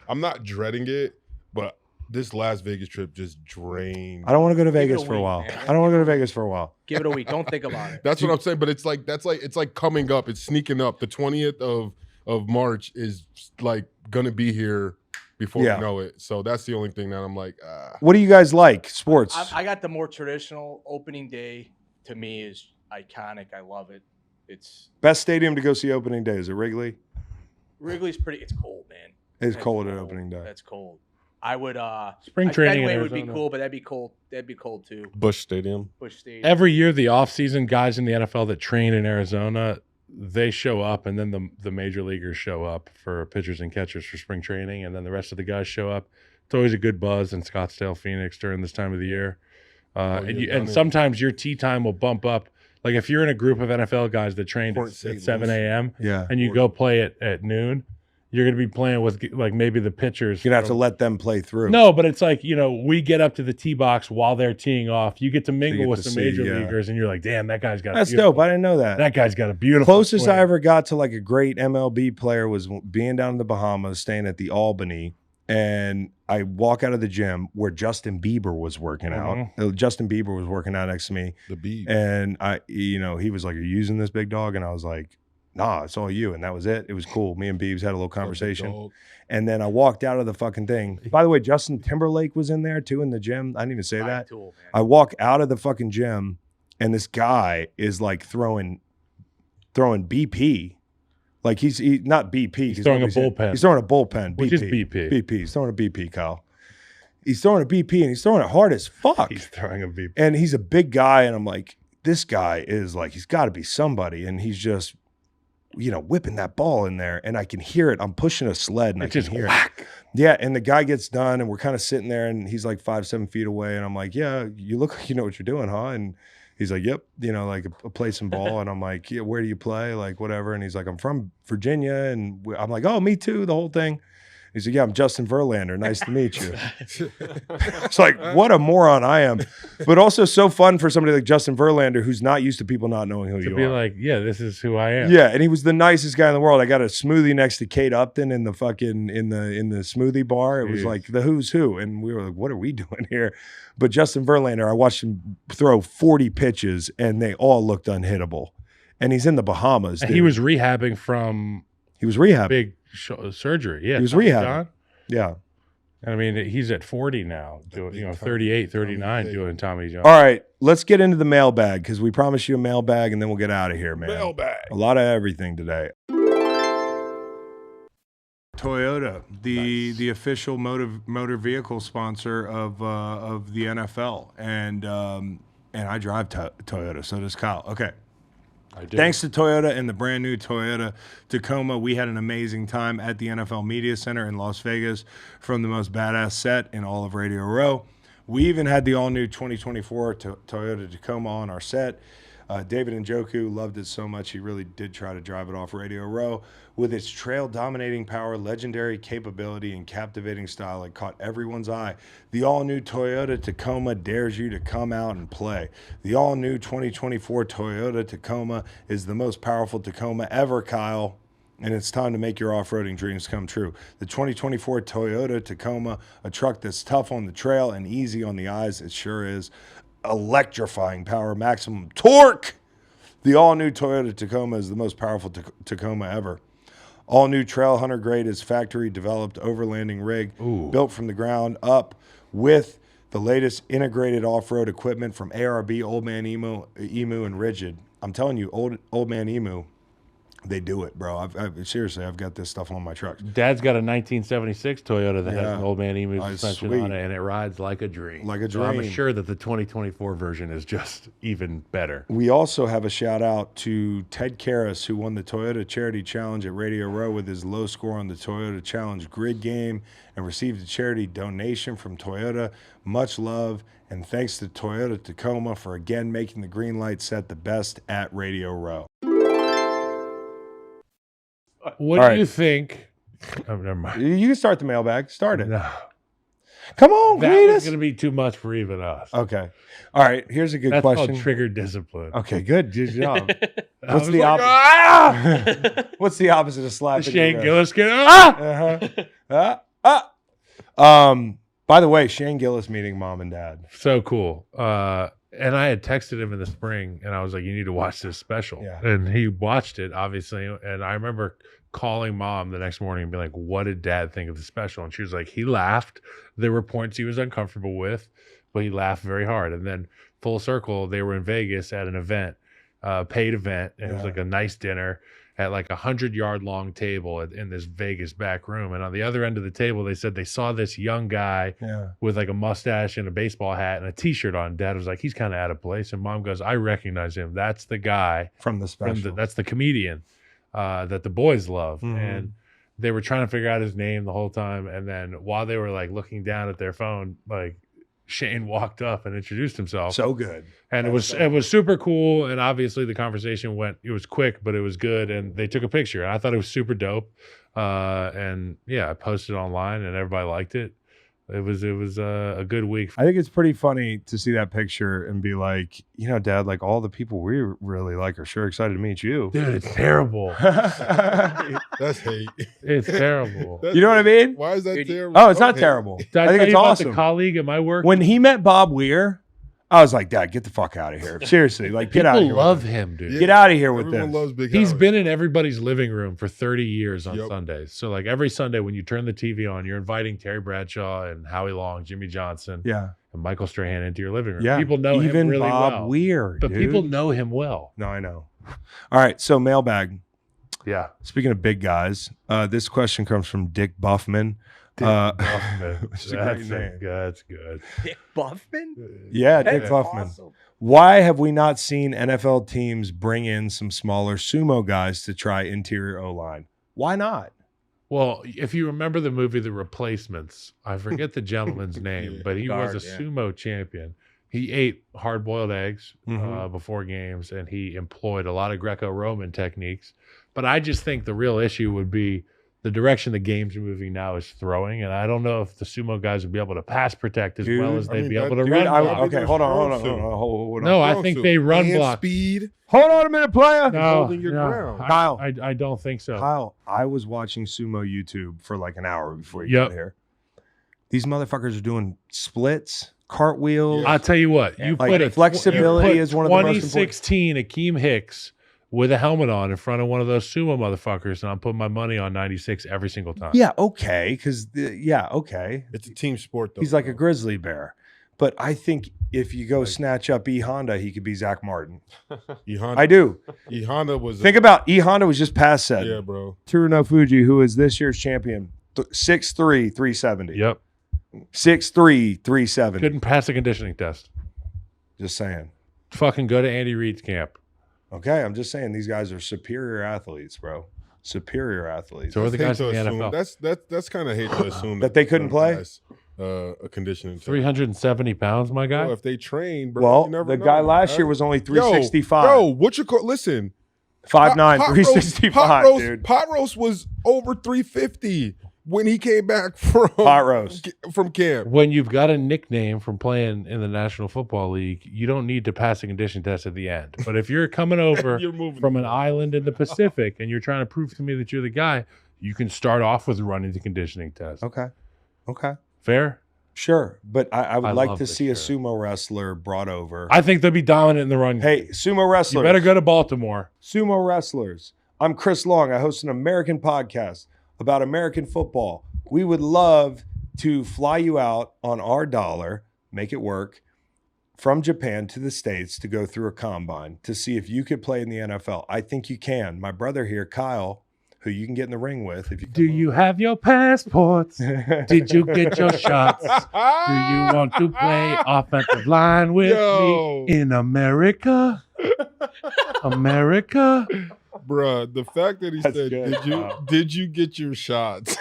I'm not dreading it, but this Las Vegas trip just drained. I don't want to go to Vegas a for a week, while. man. I don't want to go to Vegas for a while. Give it a week. Don't think about it. That's what I'm saying. But it's like coming up. It's sneaking up. The 20th of March is like gonna be here before we know it. So that's the only thing that I'm like. What do you guys like? Sports. I got the more traditional opening day. To me, is iconic. I love it. It's Best stadium to go see opening day. Is it Wrigley? Wrigley's pretty. It's cold, man. It's cold at opening day. That's cold. I would spring training Fenway in would be Arizona. cool, but that'd be cold. That'd be cold too. Busch Stadium. Busch Stadium. Every year, the offseason guys in the NFL that train in Arizona, they show up, and then the major leaguers show up for pitchers and catchers for spring training, and then the rest of the guys show up. It's always a good buzz in Scottsdale, Phoenix during this time of the year. And sometimes your tee time will bump up. Like if you're in a group of NFL guys that trained at 7 a.m. and you go play at noon, you're going to be playing with like maybe the pitchers. You're going to have to let them play through. No, but it's like, we get up to the tee box while they're teeing off. You get to mingle with some major leaguers, and you're like, damn, that guy's got That's dope. I didn't know that. That guy's got a beautiful Closest swing. I ever got to like a great MLB player was being down in the Bahamas, staying at the Albany, and I walk out of the gym where Justin Bieber was working out. Justin Bieber was working out next to me. The beat. And he was like, "Are you using this, big dog?" And I was like, "Nah, it's all you." And that was it. It was cool. Me and Biebs had a little conversation. And then I walked out of the fucking thing. By the way, Justin Timberlake was in there too in the gym. I didn't even say that. Tool, man. I walk out of the fucking gym, and this guy is like throwing BP. Like he's not BP. He's throwing a bullpen. He's throwing a bullpen. Which is BP. BP. He's throwing a BP, Kyle. He's throwing a BP, and he's throwing it hard as fuck. He's throwing a BP. And he's a big guy, and I'm like, this guy is like, he's got to be somebody. And he's just, whipping that ball in there, and I can hear it. I'm pushing a sled, and I can hear it. Yeah, and the guy gets done, and we're kind of sitting there, and he's like 5-7 feet away, and I'm like, yeah, you look like you know what you're doing, huh? And he's like, yep, like a play some ball. And I'm like, yeah, where do you play? Like, whatever. And he's like, I'm from Virginia. And I'm like, oh, me too, the whole thing. He's like, yeah, I'm Justin Verlander. Nice to meet you. It's like, what a moron I am. But also so fun for somebody like Justin Verlander who's not used to people not knowing who you are. To be like, yeah, this is who I am. Yeah, and he was the nicest guy in the world. I got a smoothie next to Kate Upton in the fucking in the smoothie bar. It was like the who's who. And we were like, what are we doing here? But Justin Verlander, I watched him throw 40 pitches, and they all looked unhittable. And he's in the Bahamas. And he was rehabbing from big surgery. Yeah, he was rehabbing. Yeah. I mean, he's at 40 now, doing 38, 39, doing Tommy John. All right, let's get into the mailbag because we promised you a mailbag, and then we'll get out of here, man. Mailbag. A lot of everything today. Toyota, the official motor vehicle sponsor of the NFL, and I drive Toyota. So does Kyle. Okay. I do. Thanks to Toyota and the brand new Toyota Tacoma, we had an amazing time at the NFL Media Center in Las Vegas from the most badass set in all of Radio Row. We even had the all-new 2024 Toyota Tacoma on our set. David Njoku loved it so much, he really did try to drive it off Radio Row. With its trail-dominating power, legendary capability, and captivating style, it caught everyone's eye. The all-new Toyota Tacoma dares you to come out and play. The all-new 2024 Toyota Tacoma is the most powerful Tacoma ever, Kyle. And it's time to make your off-roading dreams come true. The 2024 Toyota Tacoma, a truck that's tough on the trail and easy on the eyes, it sure is. Electrifying power, maximum torque. The all-new Toyota Tacoma is the most powerful Tacoma ever. All-new Trail Hunter grade is factory-developed overlanding rig, built from the ground up with the latest integrated off-road equipment from ARB, Old Man Emu, and Rigid. I'm telling you, Old Man Emu, they do it, bro. Seriously, I've got this stuff on my trucks. Dad's got a 1976 Toyota that has an Old Man Emu suspension sweet. on it, and it rides like a dream. Like a So I'm dream. sure that the 2024 version is just even better. We also have a shout out to Ted Karras, who won the Toyota Charity Challenge at Radio Row with his low score on the Toyota Challenge grid game and received a charity donation from Toyota. Much love, and thanks to Toyota Tacoma for again making the green light set the best at Radio Row. What All do right. you think? Oh, never mind. You can start the mailbag. Start it. No, Come on, that greet was us. going to be too much for even us. Okay. All right. Here's a good That's question. called trigger discipline. Okay, good. Good job. I What's was the like, opposite? What's the opposite of slapping? The Shane your Gillis kid. By the way, Shane Gillis meeting mom and dad. So cool. And I had texted him in the spring, and I was like, "You need to watch this special." Yeah. And he watched it, obviously. And I remember calling mom the next morning and being like, "What did dad think of the special?" And she was like, "He laughed. There were points he was uncomfortable with, but he laughed very hard." And then full circle, they were in Vegas at an event, paid event, and it was like a nice dinner at like 100-yard long table in this Vegas back room. And on the other end of the table, they said they saw this young guy with like a mustache and a baseball hat and a t-shirt on. Dad was like, "He's kind of out of place." And mom goes, "I recognize him. That's the guy from the special. That's the comedian that the boys love." Mm-hmm. And they were trying to figure out his name the whole time. And then while they were like looking down at their phone, like Shane walked up and introduced himself. So good. And it was super cool. And obviously the conversation it was quick, but it was good. And they took a picture. And I thought it was super dope. And yeah, I posted online and everybody liked it. It was a good week. I think it's pretty funny to see that picture and be like, Dad, like all the people we really like are sure excited to meet you. Dude, it's terrible. That's hate. It's terrible. You know what I mean? Why is that terrible? Oh, it's not terrible. Did I think tell it's you about awesome. the colleague at my work? When he met Bob Weir, I was like, Dad, get the fuck out of here. Seriously, like get out of here. People love him, dude. Get out of here with Everyone this. loves Big He's Howard. been in everybody's living room for 30 years on Yep. Sundays. So like every Sunday when you turn the TV on, you're inviting Terry Bradshaw and Howie Long, Jimmy Johnson, Yeah. and Michael Strahan into your living room. Yeah. People know Even him really Bob well. Weir, But dude. people know him well. No, I know. All right, so mailbag. Yeah. Speaking of big guys, this question comes from Dick Buffman. Buffman. Which is a great name. That's good. Dick Buffman? Yeah, That's Dick Buffman. awesome. Why have we not seen NFL teams bring in some smaller sumo guys to try interior O-line? Why not? Well, if you remember the movie The Replacements, I forget the gentleman's name, but he was a sumo champion. He ate hard-boiled eggs before games, and he employed a lot of Greco-Roman techniques. But I just think the real issue would be the direction the game's moving now is throwing, and I don't know if the sumo guys would be able to pass protect as well as they'd be able to run block. Okay, hold on. No, I think they run And block. speed. Hold on a minute, player. No, holding your ground. Kyle. I don't think so. Kyle, I was watching sumo YouTube for like an hour before you Yep. got here. These motherfuckers are doing splits, cartwheels. I'll tell you what. You Like, put flexibility is one of the most important. 2016 Akeem Hicks with a helmet on in front of one of those sumo motherfuckers, and I'm putting my money on 96 every single time. Yeah, okay, because okay. It's a team sport, though. He's like a grizzly bear. But I think if you go snatch up E Honda, he could be Zach Martin. E Honda. I do. E Honda was. Think about E Honda was just past said. Yeah, bro. Teruno Fuji, who is this year's champion, 6'3", 370. Yep. 6'3", 370. Couldn't pass a conditioning test. Just saying. Fucking go to Andy Reid's camp. Okay, I'm just saying these guys are superior athletes, bro. Superior athletes. So are the Hate guys to in the assume- NFL. That's kind of hate to assume That they couldn't some play? guys, a conditioning test. 370 pounds, my guy. Well, if they train, bro, Well, you never the know, guy last right? year was only 365. Yo, what you call? Listen, 5'9", Pot Roast- 365, dude. Pot Roast was over 350 when he came back from Pot Roast. from camp. When you've got a nickname from playing in the National Football League, you don't need to pass a condition test at the end. But if you're coming over You're moving from the an ball. island in the Pacific and you're trying to prove to me that you're the guy, you can start off with running the conditioning test. Okay. Fair? Sure. But I would I like love to this see a shirt. sumo wrestler brought over. I think they'll be dominant in the run. Hey, sumo you wrestlers. better go to Baltimore. Sumo wrestlers. I'm Chris Long. I host an American podcast about American football. We would love to fly you out on our dollar, make it work, from Japan to the States to go through a combine to see if you could play in the NFL. I think you can. My brother here, Kyle, who you can get in the ring with. If you Do you have your passports? Did you get your shots? Do you want to play offensive line with Yo. me in America? America? Bruh, the fact that he That's said, good. did you get your shots?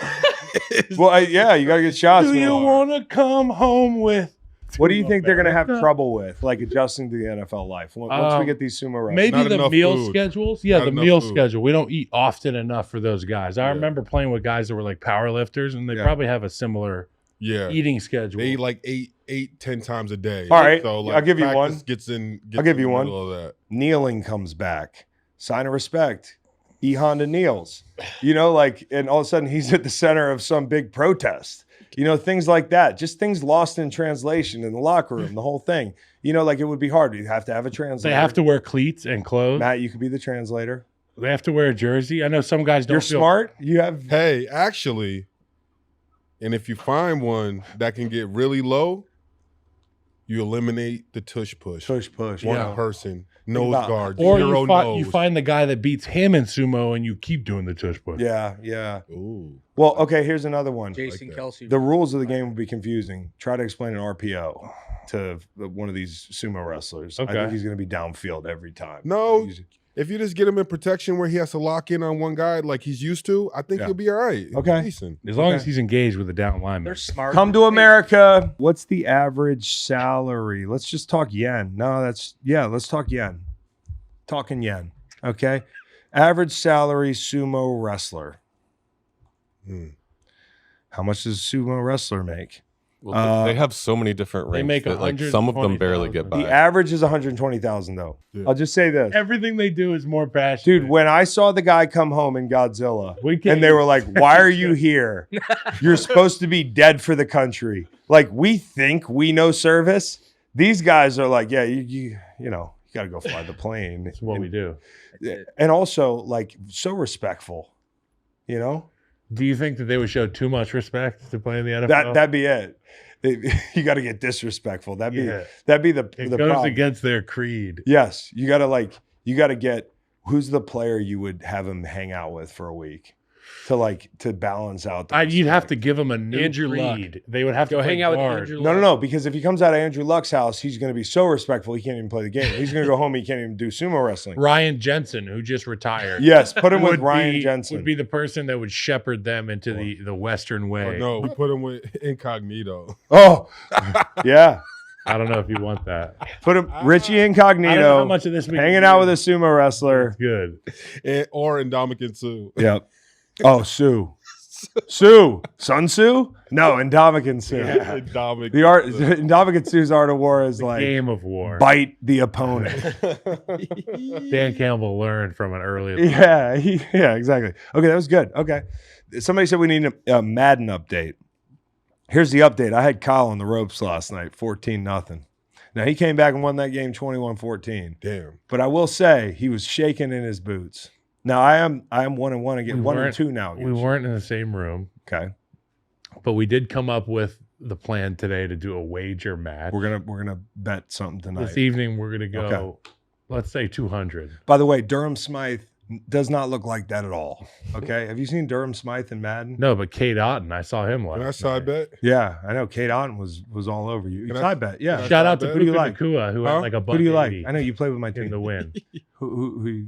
Well, yeah, you got to get shots. Do man. you want to come home with What do you think they're going to have trouble with, like adjusting to the NFL life once we get these sumo wrestlers? Maybe Not the enough meal food. schedules. Yeah, Not the enough meal food. schedule. We don't eat often enough for those guys. I Yeah. remember playing with guys that were like power lifters, and they probably have a similar eating schedule. They eat like 10 times a day. All right, So like I'll give you one. Gets I'll give you in the one. middle of that. Kneeling comes back. Sign of respect. E. Honda kneels. You know, like, and all of a sudden he's at the center of some big protest. You know, things like that. Just things lost in translation in the locker room, the whole thing. You know, like it would be hard. You have to have a translator. They have to wear cleats and clothes. Matt, you could be the translator. They have to wear a jersey. I know some guys don't. You're smart. You have. Hey, actually, and if you find one that can get really low, you eliminate the tush push. Push. One person, nose about- guard, Or zero you nose. find the guy that beats him in sumo, and you keep doing the tush push. Yeah. Ooh. Well, okay, here's another one. Jason that. Kelsey. The rules of the game would be confusing. Try to explain an RPO to one of these sumo wrestlers. I Okay. think he's going to be downfield every time. No. If you just get him in protection where he has to lock in on one guy like he's used to, I think Yeah. he'll be all right. He'll be Okay. decent. As long as he's engaged with the down lineman. They're smart. Come to America. What's the average salary? Let's just talk yen. No, let's talk yen. Talking yen. Okay. Average salary sumo wrestler. How much does a sumo wrestler make? Well, they have so many different they ranks make that like some of them barely get by. The average is 120,000 though. Yeah. I'll just say this. Everything they do is more passionate. Dude, when I saw the guy come home in Godzilla, We can't and they were like, "Why are you here? You're supposed to be dead for the country." Like, we think we know service. These guys are like, "Yeah, you know, you got to go fly the plane." That's what we do. And also, like, so respectful. You know, Do you think that they would show too much respect to play in the NFL? that'd be it. You got to get disrespectful. That'd be Yeah. the It the goes problem. against their creed. Yes, you got to get who's the player you would have him hang out with for a week to balance out. You'd have to give them a new Andrew Luck. creed. They would have to Go play hang out with guard. Andrew No, Luck. because if he comes out of Andrew Luck's house, he's going to be so respectful he can't even play the game. He's going to go home. He can't even do sumo wrestling. Ryan Jensen, who just retired. Yes, put him with would Ryan be- Jensen. Would be the person that would shepherd them into the Western way. Or no, we put him with incognito. Oh, yeah. I don't know if you want that. Put him Richie I don't know how Incognito much of this we hanging can out do. with a sumo wrestler. Good. Or Indomitian Sue. Yep. Oh, Sue. Sun Tzu? No, Indomitian Sue. Indomitian The art, Sue. Indomitian Sue's art of war is The like game of war. bite the opponent. Dan Campbell learned from an early. Yeah, exactly. Okay, that was good. Okay. Somebody said we need a Madden update. Here's the update. I had Kyle on the ropes last night, 14-0. Now, he came back and won that game 21-14. Damn. But I will say he was shaking in his boots. Now, I am 1-1 again, We 1-2 now. We weren't in the same room, Okay. but we did come up with the plan today to do a wager match. We're gonna bet something tonight. This evening we're gonna go. Okay. Let's say 200. By the way, Durham Smythe does not look like that at all. Okay. Have you seen Durham Smythe in Madden? No, but Kate Otten, I saw him last. Can I side night. bet? Yeah, I know. Kate Otten was all over you. Can I- Side bet. Yeah. can I Shout out to Who do you Puka like? Nakua, who Huh? had like a buck Who do you like? 80 I know you play with my in team. the win. Who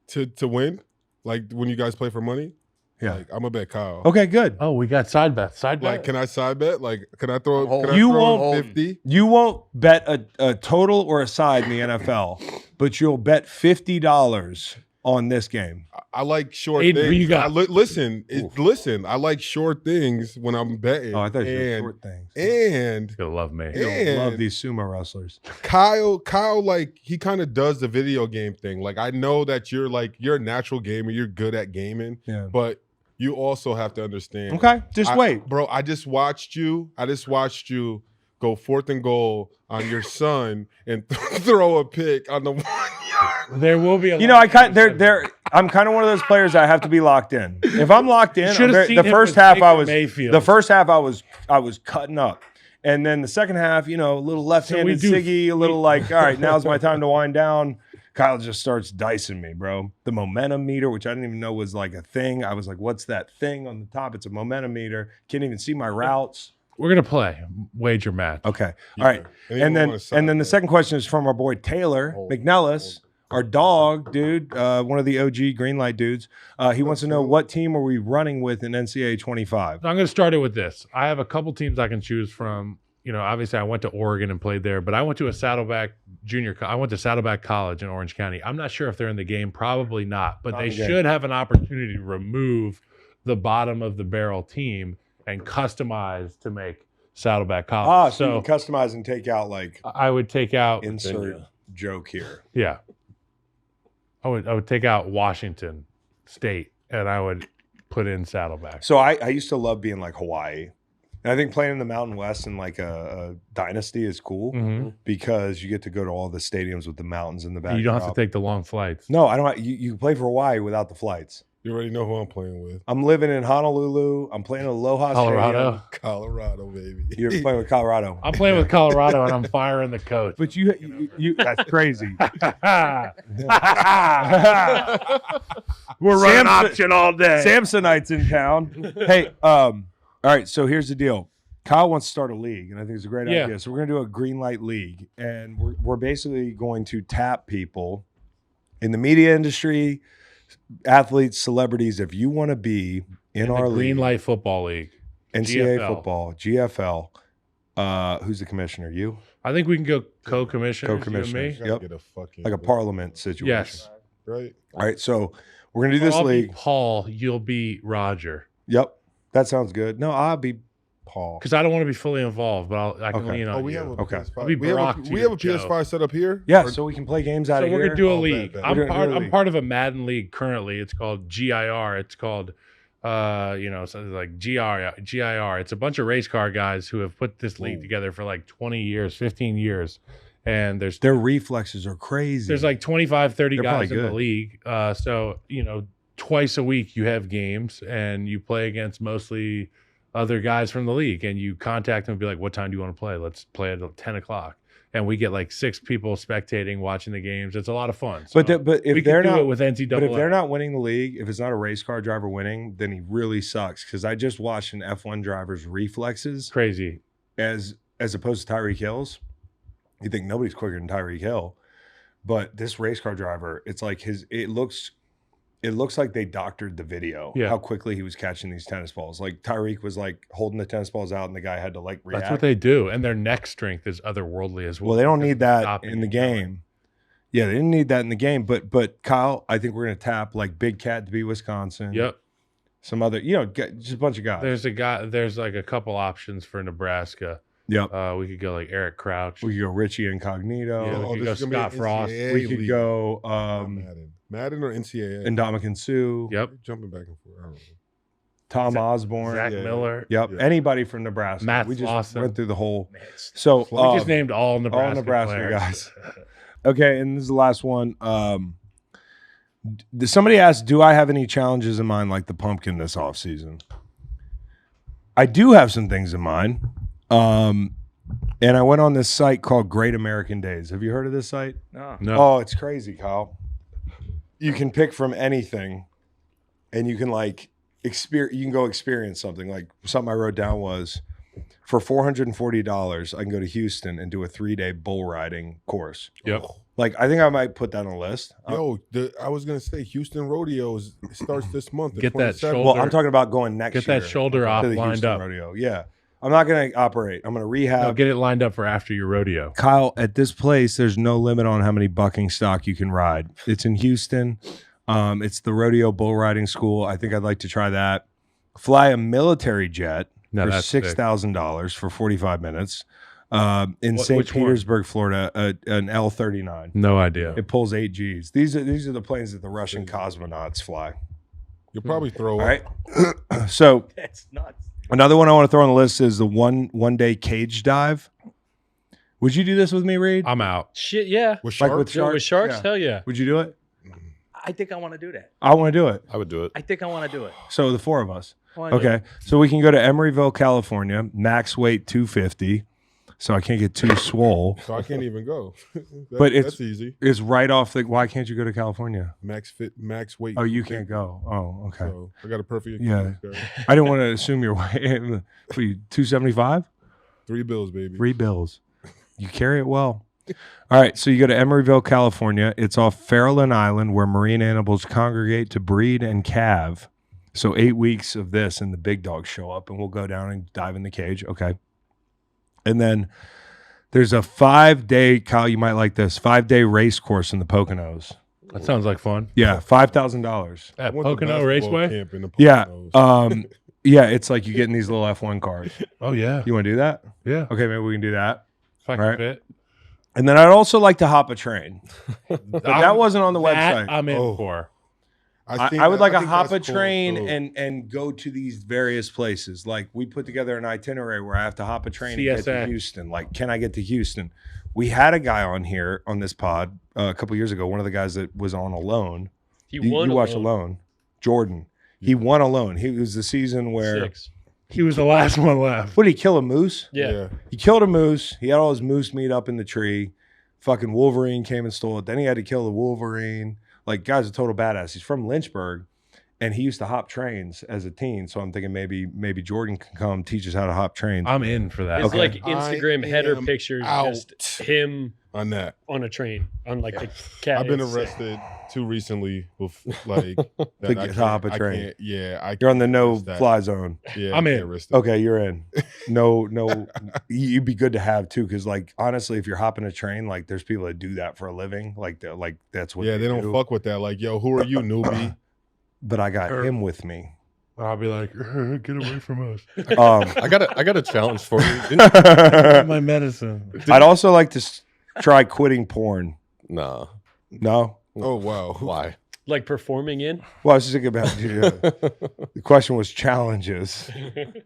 To win? Like when you guys play for money? Yeah. Like, I'm going to bet Kyle. Okay, good. Oh, we got side bet. Side bet. Like, can I side bet? Like, can I throw? Hold Can I You throw won't- 50? You won't bet a total or a side in the NFL, but you'll bet $50 on this game. I like short Aiden, who things. you got? Listen. I like short things when I'm betting. Oh, I thought you were and, short things. And You'll love me. You'll and- love these sumo wrestlers. Kyle, like he kind of does the video game thing. Like I know that you're a natural gamer. You're good at gaming, Yeah. but you also have to understand. Okay, just wait. Bro. I just watched you go 4th and goal on your son and throw a pick on the 1 yard. There will be a You know, I'm kind of one of those players I have to be locked in. If I'm locked in, should have seen the him first with half Baker I was Mayfield. the first half I was cutting up. And then the second half, you know, a little left-handed So we do- Siggy, a little like, all right, now's my time to wind down. Kyle just starts dicing me, bro. The momentum meter, which I didn't even know was like a thing. I was like, what's that thing on the top? It's a momentum meter. Can't even see my routes. We're gonna play wager match. Okay. All right. And then the second question is from our boy Taylor McNellis, our dog, dude, one of the OG Greenlight dudes. He wants to know, what team are we running with in NCAA 25? So I'm gonna start it with this. I have a couple teams I can choose from. obviously I went to Oregon and played there, but I went to a Saddleback I went to Saddleback College in Orange County. I'm not sure if they're in the game, probably not, but they should have an opportunity to remove the bottom of the barrel team and customize to make Saddleback College. So you can customize and take out I would take out insert joke here. Yeah. I would take out Washington State and I would put in Saddleback. So I used to love being like Hawaii. And I think playing in the Mountain West in like a dynasty is cool because you get to go to all the stadiums with the mountains in the back. You don't have to take the long flights. No, I don't. You play for Hawaii without the flights. You already know who I'm playing with. I'm living in Honolulu. I'm playing Aloha Colorado. Stadium. Colorado, baby. You're playing with Colorado. I'm playing with Colorado and I'm firing the coach. But you that's crazy. We're running option all day. Samsonite's in town. Hey, all right, so here's the deal. Kyle wants to start a league, and I think it's a great idea. So we're going to do a green light league, and we're basically going to tap people in the media industry, athletes, celebrities. If you want to be in our green league, light football league, NCAA GFL. football, GFL. Who's the commissioner? You? I think we can go co-commissioners. Co-commissioners. You and me. Yep. Like a parliament situation. Yes. Right. All right, so we're going to do this I'll league. be Paul, you'll be Roger. Yep, that sounds good. No, I'll be Paul. Because I don't want to be fully involved, but I can lean on we you. have a PS5. I'll be we have Brock a, to we have a Joe. PS5 set up here. Yeah, so we can play games out So of we're here. gonna do a Oh, league. bad. I'm part of a Madden league currently. It's called GIR. It's called something like GIR. It's a bunch of race car guys who have put this league together for like 20 years, 15 years. And their reflexes are crazy. There's like 25, 30 They're guys probably in the good. league. So, twice a week you have games and you play against mostly other guys from the league, and you contact them and be like, what time do you want to play? Let's play at 10 o'clock. And we get like 6 people spectating, watching the games. It's a lot of fun. So but if we they're can do not it with NCAA. But if they're not winning the league, if it's not a race car driver winning, then he really sucks. Because I just watched an F1 driver's reflexes crazy as opposed to Tyreek Hill's. You think nobody's quicker than Tyreek Hill, but this race car driver, it's like it looks like they doctored the video. Yeah. How quickly he was catching these tennis balls. Like Tyreek was like holding the tennis balls out, and the guy had to like react. That's what they do, and their neck strength is otherworldly as well. Well, they don't need that stopping in the and game. Yeah, they didn't need that in the game. But Kyle, I think we're gonna tap like Big Cat to be Wisconsin. Yep. Some other, just a bunch of guys. There's like a couple options for Nebraska. Yep. We could go like Eric Crouch. We could go Richie Incognito. Yeah, we could go this is gonna be an Scott Frost. NCAA We could league. go Madden or NCAA. Ndamukong Suh. Yep. Jumping back and forth. I don't know. Tom Osborne. Zach Yeah. Miller. Yep. Yeah. Anybody from Nebraska. Matt we just Flosson. went through the whole. So We just named all Nebraska players. guys. Okay, and this is the last one. Somebody asked, do I have any challenges in mind like the pumpkin this offseason? I do have some things in mind. And I went on this site called Great American Days. Have you heard of this site? No. No. Oh, it's crazy, Kyle. You can pick from anything, and you can you can go experience something. Like something I wrote down was, for $440, I can go to Houston and do a 3-day bull riding course. Yep. Like, I think I might put that on a list. Yo, I was gonna say Houston Rodeos starts this month. the Get that 27th. shoulder- Well, I'm talking about going next Get year. that shoulder off to the lined Houston up. Rodeo. Yeah. I'm not going to operate. I'm going to rehab. No, get it lined up for after your rodeo. Kyle, at this place, there's no limit on how many bucking stock you can ride. It's in Houston. It's the Rodeo Bull Riding School. I think I'd like to try that. Fly a military jet No, for that's sick. $6,000 for 45 minutes. In St. which one? Petersburg, Florida, an L-39. No idea. It pulls 8 Gs. These are the planes that the Russian cosmonauts fly. You'll probably throw All up. right. So That's nuts. another one I want to throw on the list is the one day cage dive. Would you do this with me, Reed? I'm out. Shit, yeah. With Like sharks? with Yo, with sharks? Yeah. Hell yeah. Would you do it? I think I want to do that. I want to do it. I would do it. I think I want to do it. So the 4 of us. I wanna do Okay. it. So we can go to Emeryville, California. Max weight 250. So I can't get too swole. So I can't even go. But that's easy. It's right off the. Why can't you go to California? Max weight. Oh, you can't go. Oh, okay. So I got a perfect. Yeah. excuse, guys. I didn't want to assume your weight. For you, 275. $3 baby. 3 bills. You carry it well. All right, so you go to Emeryville, California. It's off Farallon Island where marine animals congregate to breed and calve. So 8 weeks of this, and the big dogs show up, and we'll go down and dive in the cage. Okay. And then there's a 5-day, Kyle, you might like this, 5-day race course in the Poconos. That sounds like fun. Yeah, $5,000. At I went to Pocono basketball Raceway? camp in the Yeah. Poconos. Yeah, it's like you get in these little F1 cars. Oh, yeah. You want to do that? Yeah. Okay, maybe we can do that. If I can Right. fit. And then I'd also like to hop a train. But that wasn't on the website. I'm in Oh. for. I would like a think hop a that's cool, train too. and go to these various places. Like we put together an itinerary where I have to hop a train and get to CSA. Houston. Like, can I get to Houston? We had a guy on here on this pod a couple years ago. One of the guys that was on Alone. He You won. watched Alone. Jordan. He won Alone. He was the season where 6. He was the last one left. what did he kill a moose? Yeah. He killed a moose. He had all his moose meat up in the tree. Fucking Wolverine came and stole it. Then he had to kill the Wolverine. Like, guy's a total badass. He's from Lynchburg, and he used to hop trains as a teen. So I'm thinking maybe Jordan can come teach us how to hop trains. I'm in for that. It's Okay. like Instagram I header am pictures, out. just him On that. on a train, on like the cat. I've been It's- arrested too recently with like To hop a train. can't, yeah, You're on the no risk that. fly zone. Yeah, I'm I in. can't risk that. Okay, you're in. No, you'd be good to have too, because like honestly, if you're hopping a train, like there's people that do that for a living. Like that's what. Yeah, they don't do. fuck with that. Like, yo, who are you, newbie? But I got him with me. I'll be like, get away from us. I got a challenge for you. My medicine. I'd also like to try quitting porn. Nah. No. Oh wow. Why? like performing in. Well, I was just thinking about the question was challenges.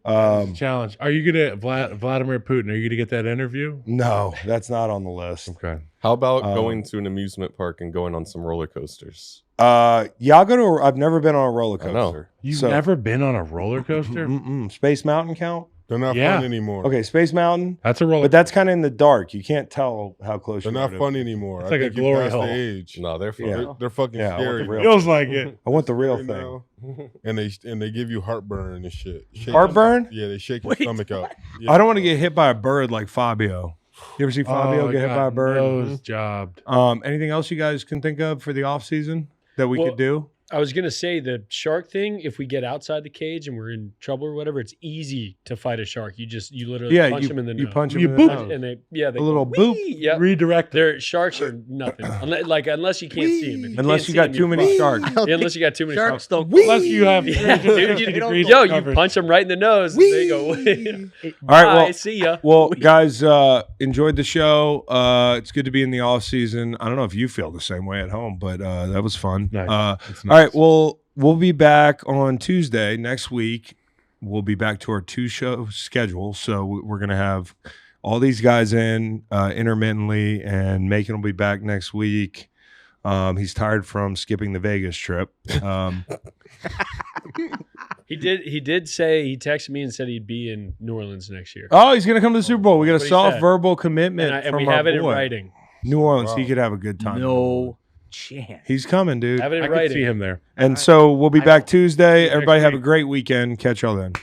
Challenge. Are you gonna Vladimir Putin? Are you gonna get that interview? No, that's not on the list. Okay. How about going to an amusement park and going on some roller coasters? Yeah, I'll go to. I've never been on a roller I know. coaster. You've So- never been on a roller coaster? Space Mountain count? They're not Yeah. fun anymore. Okay, Space Mountain, That's a roller. but that's kind of in the dark. You can't tell how close They're you not are. fun anymore. It's I like a think you glory passed the hole. age. No, they're fun. Yeah. They're fucking Yeah, I want the scary. real- feels like it. I want the real You thing. know? And they give you heartburn and shit. Shake Heartburn? Yeah, they shake your Wait, stomach out. Yeah. I don't want to get hit by a bird like Fabio. You ever see Fabio Oh, get hit by a bird? Nose jobbed. Anything else you guys can think of for the off season that we Well, could do? I was gonna say the shark thing. If we get outside the cage and we're in trouble or whatever, it's easy to fight a shark. You literally punch them in the you nose. punch them You in the boop. nose. and they A little boop. Yeah, Redirect. their sharks are nothing. Unless you can't see them. Unless you got too many sharks. Yeah, unless you got too many Sharks sharks. don't. Unless you have Yeah, 350 dude, degrees Yo, of you coverage. punch them right in the nose. And they go. All right, Bye, well, see ya. Well, guys, enjoyed the show. It's good to be in the off season. I don't know if you feel the same way at home, but that was fun. Nice. It's All right, well, we'll be back on Tuesday next week. We'll be back to our 2-show schedule, so we're gonna have all these guys in intermittently, and Macon will be back next week. He's tired from skipping the Vegas trip. He did say he texted me and said he'd be in New Orleans next year. Oh, he's gonna come to the Super Bowl. We got a That's what he soft said. verbal commitment And from we our have it in boy. writing. New Orleans. Wow. He could have a good time. No chance. He's coming, dude. Have it in I could writing. see him there. And so we'll be back Tuesday. next Everybody have a week. great weekend. Catch y'all then.